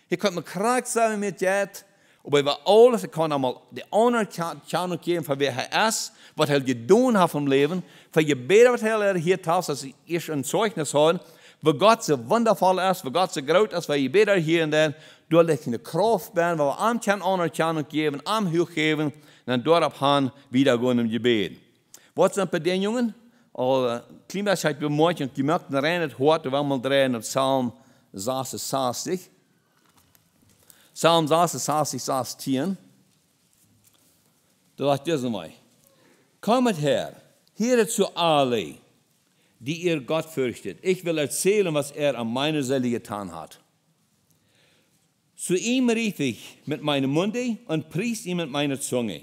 Hier kann man krank sein mit Gott, aber über alles, ich kann einmal die Anerkennung geben, für wer er ist, was er getan hat im Leben, für Gebete, was er hier tat, dass ich ein Zeugnis habe, wo Gott so wundervoll ist, wo Gott so groß ist, weil Gebete hier und da, da liegt eine Kraft, wo wir am Anerkennung geben, am hochgeben, und dann dort haben wieder gehen im Gebet. Was sind bei den Jungen? Klimaat hat bemerkt, und die möchten rennen, hört, wir wollen mal drehen, in Psalm 66. Psalm 66, Vers 10. Da sagt dieser mal, kommet her, höret zu alle, die ihr Gott fürchtet. Ich will erzählen, was er an meiner Seele getan hat. Zu ihm rief ich mit meinem Munde und pries ihn mit meiner Zunge.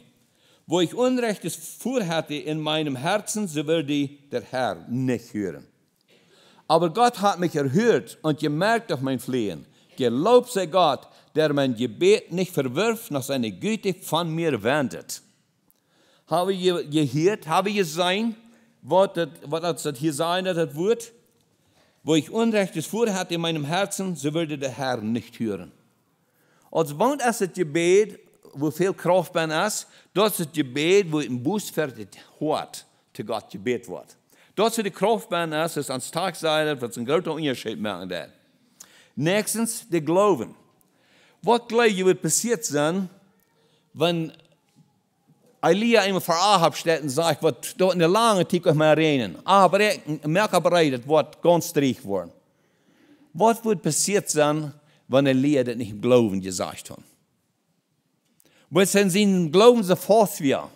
Wo ich Unrechtes vorhatte in meinem Herzen, so würde der Herr nicht hören. Aber Gott hat mich erhört und gemerkt auf mein Flehen. Gelobt sei Gott, der mein Gebet nicht verwirft, nach seiner Güte von mir wendet. Habe ich gehört, habe ich gesehen, was das hier sein, das Wort? Wo ich Unrechtes vorhatte in meinem Herzen, so würde der Herr nicht hören. Als wohnt es das Gebet, wo viel Kraft ben ist, dat is het gebed, wo een boos voor het hart te God gebed wordt. Dat is de Kraft ben ist, is ans Tag sein, wat een grote onderscheid maken dat. Nächstens, de Glauben. Wat geloof je wat passiert zijn, wenn Elia einmal vor Ahab steht und sagt, wat dort in der lange Zeit kann man reden. Aber merke bereit, das wird ganz streich worden. Was wird passiert sein, wenn Elia das nicht im Glauben gesagt hat? Weil sie in Glauben sofort wieder.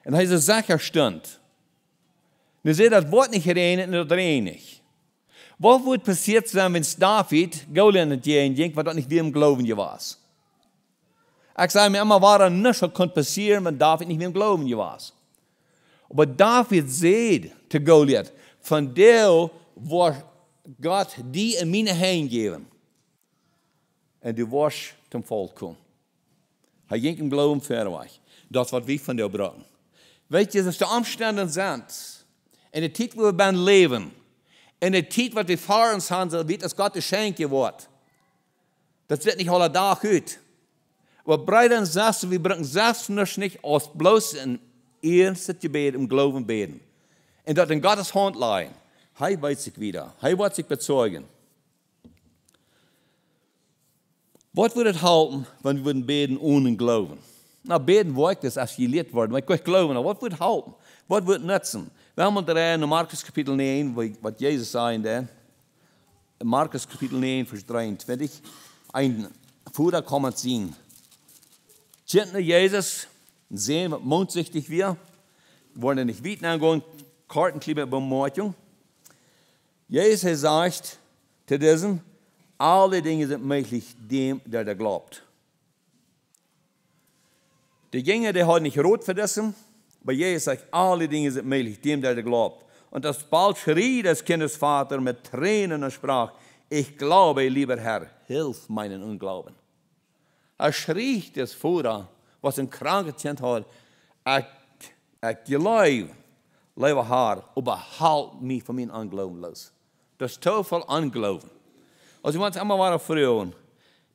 Und er ist sicher stand. Und sie das Wort nicht reden, und das reden nicht. Was wird passiert sein, wenn es David Goliath nicht ging, was das nicht wie im Glauben war? Ich sage mir immer, was nicht konnte passieren, wenn David nicht mehr im Glauben war. Aber David sagt zu Goliath, von der, wo Gott die in meine Hände geben. Und du wirst zum Volk kommen. Er ging im Glauben verweg. Das, was wir von dir brauchen. Weet je, dass die Umstände sind, in der Zeit, wo wir beim Leben, in der Zeit, wo wir vor uns haben, wird es Gott geschenkt wird. Das sieht nicht alle Tag aus. Aber Brüder und Schwestern, wir brauchen selbst nicht aus bloß ein erstes Gebet im Glauben beten. Und dort in Gottes Hand liegen. Er weiß sich wieder. Er wird sich bezeugen. Was würde es halten, wenn wir würden beten ohne Glauben? Na, beten wollte das, als gelehrt worden. Aber ich glaube, was würde es halten? Was würde nützen? Wir haben da in Markus Kapitel 9, was Jesus sagt, in Markus Kapitel 9, Vers 23, ein Bruder kommt sehen. Tjentne Jesus, sehen, was mondsichtig wir, wollen nicht weit angehen, Kartenkleber Bemortung. Jesus sagt zu diesen, alle Dinge sind möglich dem, der glaubt. Die Jünger, der hat nicht rot vergessen, aber Jesus sagt, alle Dinge sind möglich dem, der glaubt. Und das bald schrie des Kindes Vater mit Tränen und sprach, ich glaube, lieber Herr, hilf meinen Unglauben. Er schrie das Vater, was ein kranker Kind hat, ich glaube, lieber Herr, überhalt mich von meinem Unglauben los. Das ist so viel Unglauben. Also, wenn es einmal war fragen,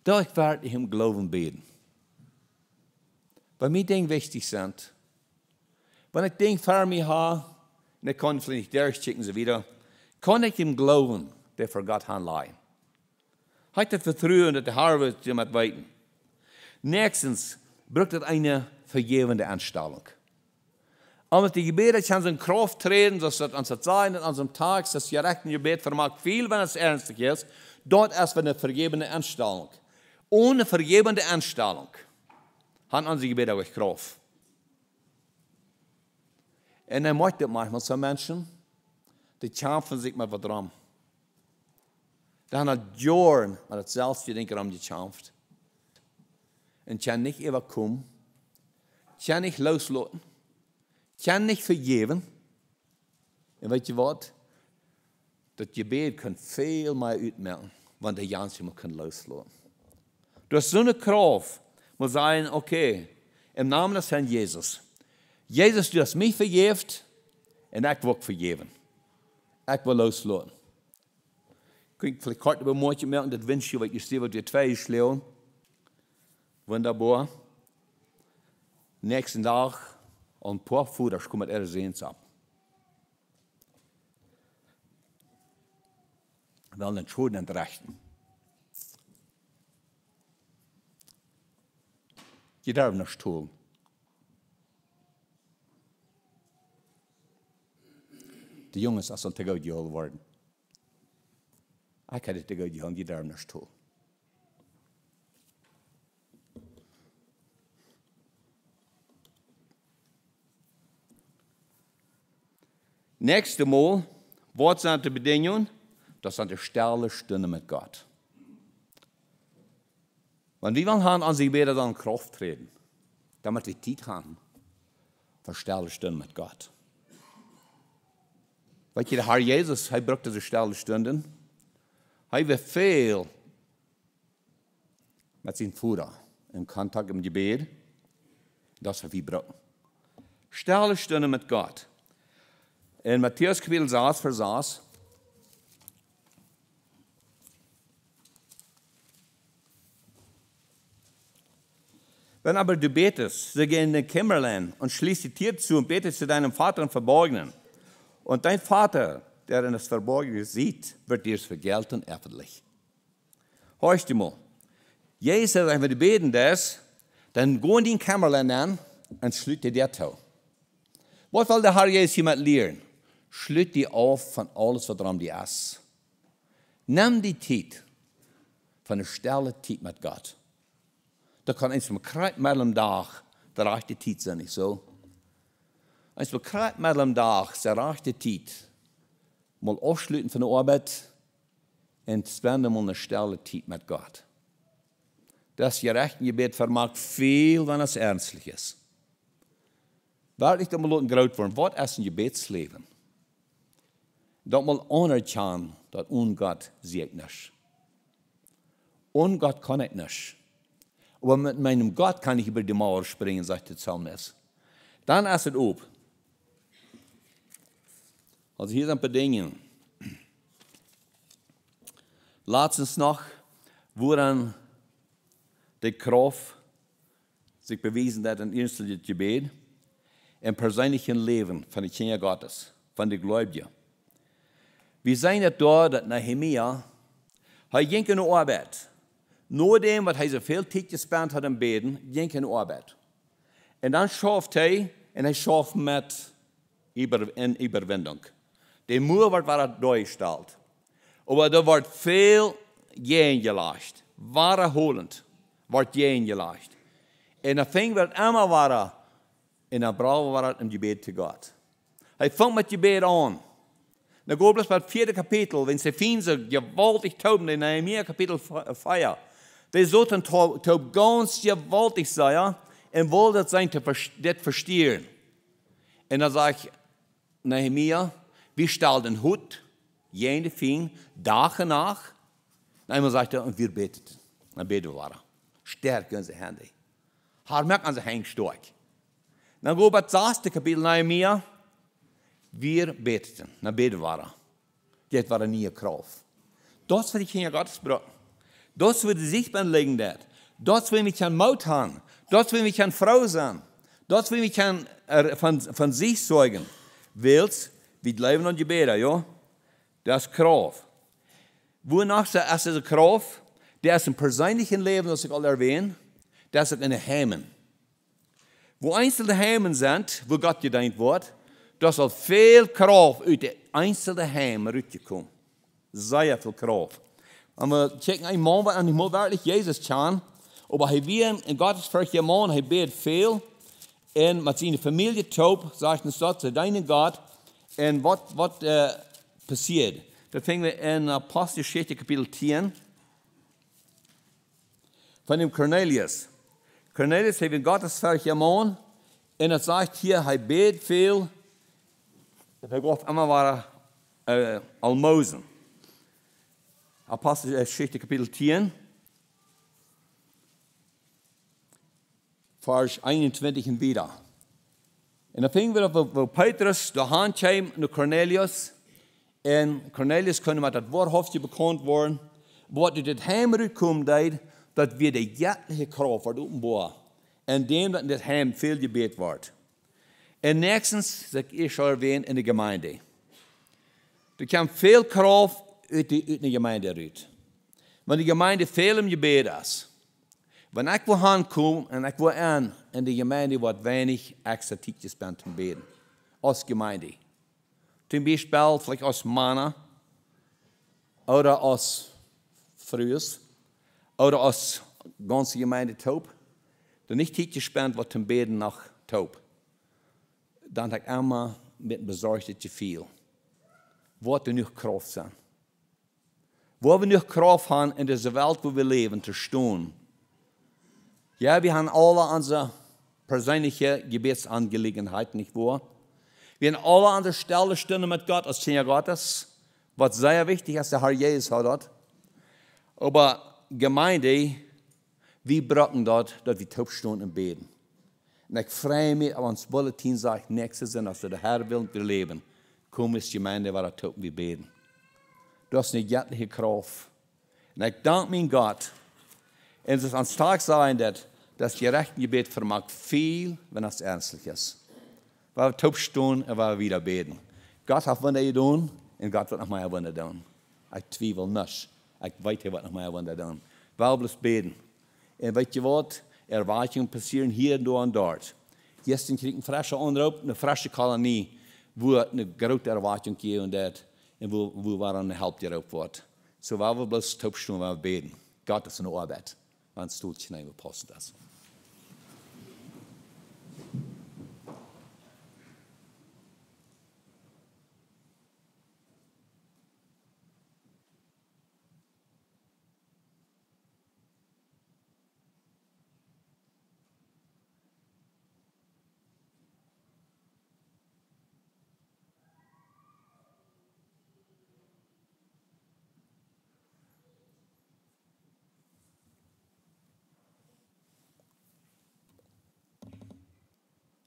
da ich werde im Glauben beten. Weil mir Dinge wichtig sind. Wenn ich Dinge für mich habe, und ich kann vielleicht nicht durchschicken, so wieder, kann ich im Glauben, der für Gott handelt. Heute vertrauen, dass der Herr wird jemand weiten. Nächstens braucht es eine vergebende Anstellung. Und mit die Gebete kann in Kraft treten, dass das an der Zeit und an dem Tag, das gerechte Gebet vermag viel, wenn es ernstlich ist. Dort erst eine vergebende Anstellung. Ohne vergebende Anstellung hat unsere Gebete auch Kraft. Und dann möchte manchmal so Menschen, die kämpfen sich mit was dran. Die haben Jahren mit das Selbstgedenken gekämpft. Und kann nicht überkommen, kann nicht loslassen, kann nicht vergeben. Und weißt du was? Das Gebet kann viel mehr ausmachen, wenn der Jans immer loslassen. Durch so eine Kraft muss sagen, okay, im Namen des Herrn Jesus. Jesus, du hast mich vergeben und ich will vergeben. Ich will loslassen. Ich vielleicht kurz über morgen merken, das wünsche ich, weil ich sehe, was wir zwei schlagen. Wunderbar. Nächsten Tag, ein paar Futter, ich komme mit er sehen ab. Wir wollen den Schulden entrechten. Je darf nicht tun. Die Jungs sind zu gut geholt worden. Ich hätte zu gut geholt, je darf nicht tun. Nächste Mal, was sind die Bedingungen? Das sind die stille Stunden mit Gott. Wenn wir wollen, an sich wieder dann Kraft treten, damit wir Zeit haben, für stille Stunden mit Gott. Weißt du, der Herr Jesus, er brauchte diese stille Stunden. Er war viel mit seinem Vater in Kontakt im Gebet. Das was wir brauchen. Stille Stunden mit Gott. In Matthäus Kapitel 6, Vers 6. Wenn aber du betest, so geh in den Kämmerlein und schließ die Tür zu und betest zu deinem Vater im Verborgenen. Und dein Vater, der in das Verborgene sieht, wird dir es vergelten öffentlich. Hörst du mal? Jesus sagt, wenn du beten das, dann geh in den Kämmerlein an und schließ dir die Tür. Was will der Herr Jesus jemand lehren? Schließ dir auf von alles, was dran dir ist. Nimm die Zeit von der stille Zeit mit Gott. Da kann eins mal am Tag der rechte Zeit sein, nicht so? Eins mal am Tag der rechte Zeit mal aufschließen von der Arbeit und spenden mal eine stille Zeit mit Gott. Das gerechte Gebet vermag viel, wenn es ernstlich ist. Wirklich da mal groß worden, was ist ein Gebetsleben? Dat mal anerkennen, dat Gott sieht nicht. Gott kann ich nicht. Aber mit meinem Gott kann ich über die Mauer springen, sagt der Psalmist. Dann ist es ob. Also hier sind ein paar Dinge. Letztens noch, woran die Kraft sich bewiesen hat in erster Gebet, im persönlichen Leben von den Kindern Gottes, von den Gläubigen. Wir sehen es da, dass Nehemia, er ging in die Arbeit. Nur dem, was er so viel Zeit gespannt hat im Beten, ging in die Arbeit. Und dann schafft er, und er schafft mit Überwindung. Der Mur wird durchgestellt. Aber da wird viel gelacht. Wiederholend wird gelacht. Und der Fing wird immer weiter. Und der Brauche wird im Gebet zu Gott. Er fängt mit Gebet an. Dan går we bij het 4. kapitel, wenn sie finden so gewaltig toben, in Nehemia Kapitel 4. Die sollten tob ganz gewaltig sein, und wollen das sein, das verstehen. Und dann sage ich, Nehemia, wir stellen den Hut, jene fing, Tag und Nacht. Und einmal sagt er, und wir beten. Dann beten wir. Stärken unsere Hände. Haar merkt unsere Hände stark. Dann går wir das 6. Kapitel Nehemia. Wir beteten, dann beten wir. Das war eine neue Kraft. Das wird die Kinder Gottes brauchen. Das wird sich anlegen. Das will mich an Mut haben. Das will mich an Frau sein. Das will mich an von sich sorgen. Willst, wir leben und gebeten, ja? Das ist Kraft. Wonach ist diese Kraft? Das ist im persönlichen Leben, das ich alle erwähne. Das ist in den Heimen. Wo einzelne Heimen sind, wo Gott gedient wird, dat zal veel kracht uit de einzelne Heim rausgekommen. Sehr viel Kraft. Und wir checken einen Mann, und ich muss wirklich Jesus kennen, aber er wird in Gottes Kirche Mann, er betet viel, und mit seiner Familie taub, sagt uns dort, zu deinem Gott, und was passiert. Da fingen wir in Apostelgeschichte Kapitel 10, von dem Cornelius. Cornelius hat in Gottes Kirche Mann, und er sagt hier, er betet viel, hij gaf immer waren Almosen. Apostelgeschichte Kapitel 10, Vers 21 und wieder. Und da fingen wir, wo Petrus der Hand kam nach Cornelius, und Cornelius konnte mit das Wort bekannt worden, wo das Heim rückkommt, dass wir die göttliche Kraft wird offenbar, und dem, dass das Heim viel gebet wird. Und nächstens, sag ich schon erwähnt, in der Gemeinde. Da kommt viel Kraft aus der Gemeinde raus. Wenn die Gemeinde viel im Gebet ist, wenn ich wohin komme und ich will an, in der Gemeinde wird wenig extra Zeit gespannt im Beten. Als Gemeinde. Zum Beispiel vielleicht als Männer oder als Frühes oder als ganze Gemeinde taub. Dann nicht Zeit gespannt wird zum Beten nach taub. Dan heb ik allemaal met bezorgd te veel. Wat er nu Kraft zijn. Waar we nu Kraft hebben in deze wereld waar we leven te staan. Ja, wir haben alle unsere persönliche Gebetsangelegenheiten, nicht wahr? Wir haben alle an der Stelle stehen mit Gott als Kinder Gottes, was sehr wichtig ist, der Herr Jesus hat dort. Aber Gemeinde, wir brauchen dort, dass wir taub stehen und beten. Und ich freue mich, aber uns Bulletin sagt, nächstes Jahr, als der Herr will, wir leben, komm ins Gemeinde, war taub, wir beten. Das ist eine göttliche Kraft. Und ich danke meinem Gott, und es ist ans Tag sein, dass das gerechte Gebet vermag viel, wenn es ernstlich ist. Weil wir taubstehen und wir wieder beten. Gott hat Wunder getan und Gott wird noch mehr Wunder tun. Ich zweifle nicht. Ich weiß, er wird noch mehr Wunder tun. Wir bloß beten. Und weißt du was? Erwartungen passieren hier und dort. Gestern kriegt ein frischer Anruf, eine frische Kolonie, wo eine große Erwartung gibt und wo wir eine Hilfe gerufen wird. So wir bloß taubstehen, wir beten. Gott ist eine Arbeit. Man tut sich nicht, wir passen das.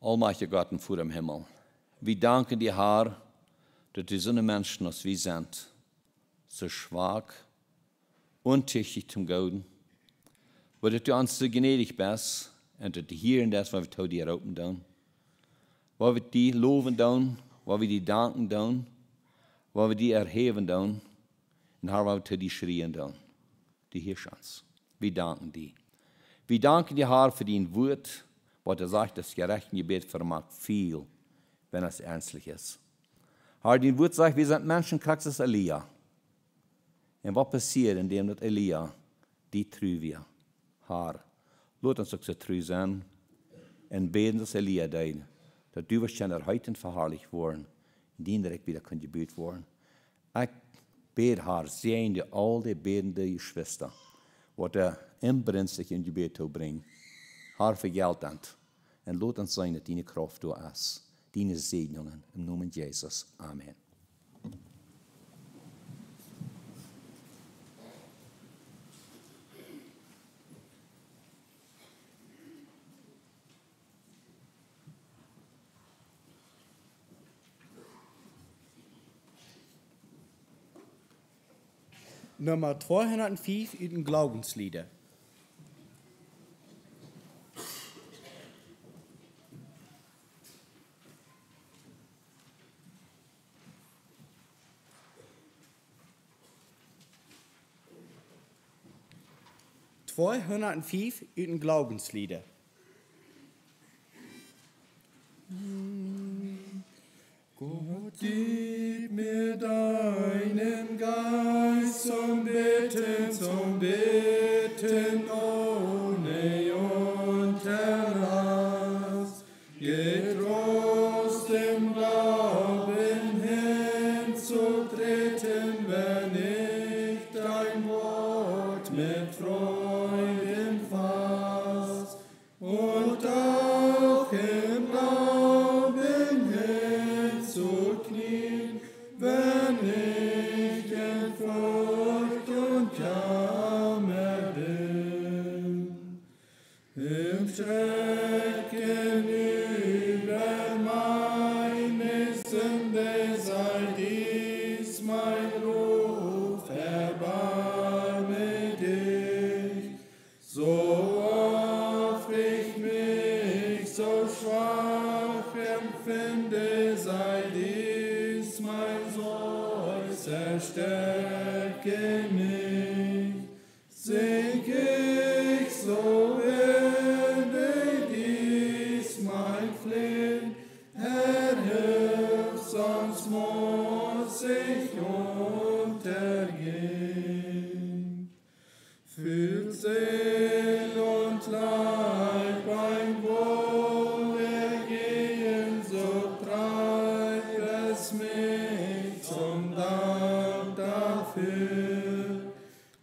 Allmächtiger Gott und Vater im Himmel, wir danken dir, Herr, dass du so eine Menschen, als wir sind, so schwach, untüchtig zum Gauden, weil du uns so gnädig bist und dass du hier und das, was wir zu dir open tun, weil wir die loben tun, weil wir die danken tun, weil wir die erheben tun und Herr, weil wir zu dir schreien tun, die hier uns. Wir danken dir. Wir danken dir, Herr, für dein Wort, was er sagt, das gerechte Gebet vermag viel, wenn es ernstlich ist. Herr, dein Wort sagt, wir sind Menschen, kriegst es Elia. Und was passiert, indem das Elia, die treu wir? Herr, lass uns auch so treu sein und beten, dass Elia dein, dass du wirst ja heute verherrlicht worden, und die direkt wieder kann gebüht worden. Ich bete, Herr, sehen dir all die betende Geschwister, was er inbrünstig in Gebet zu bringen. Herr, vergelt uns und lass uns sein, dass deine Kraft durch uns, deine Segnungen im Namen Jesus. Amen. Nummer 205 in den Glaubenslieder. In den Glaubenslieder. Gott, gib mir deinen Geist zum Beten ohne Unterlass. Getrost im Glauben hinzutreten, wenn ich dein Wort mit Freuden fass. Und auch im Glauben hinzuknien, wenn ich in Furcht und Jammer bin. Im Schrecken über meine Sünde sei dies mein Ruf, erbarme dich. So oft ich mich so schwach empfinde, sei dies mein Seufzer, stärke mich. Sink ich, so werde dies mein Flehen, Herr, hilf, sonst muss ich untergehen. Fühlt Seel und Leib ein Wohlergehen, so treib es mich zum Dank dafür.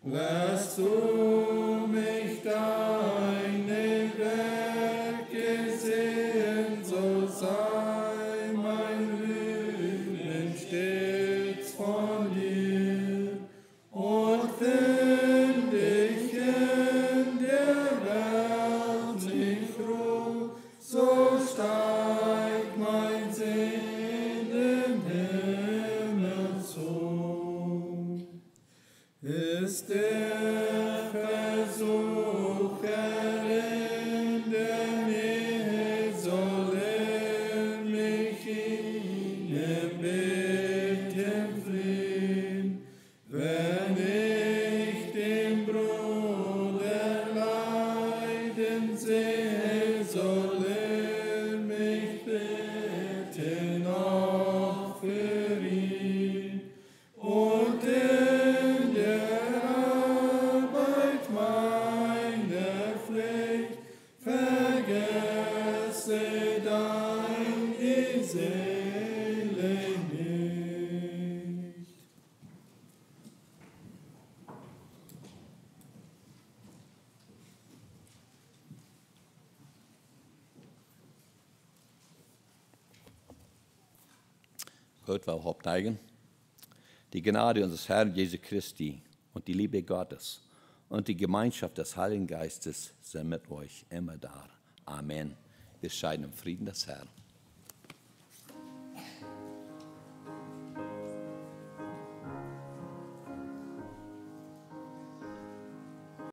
Lass du mich deine Werke sehen, so sei mein Leben stets von dir. Und find ich in der Welt nicht Ruhe, so steigt mein Sinn im Himmel zu. Ist der Versucher Gott will haupteigen. Die Gnade unseres Herrn Jesu Christi und die Liebe Gottes und die Gemeinschaft des Heiligen Geistes sind mit euch immer da. Amen. Wir scheiden im Frieden des Herrn.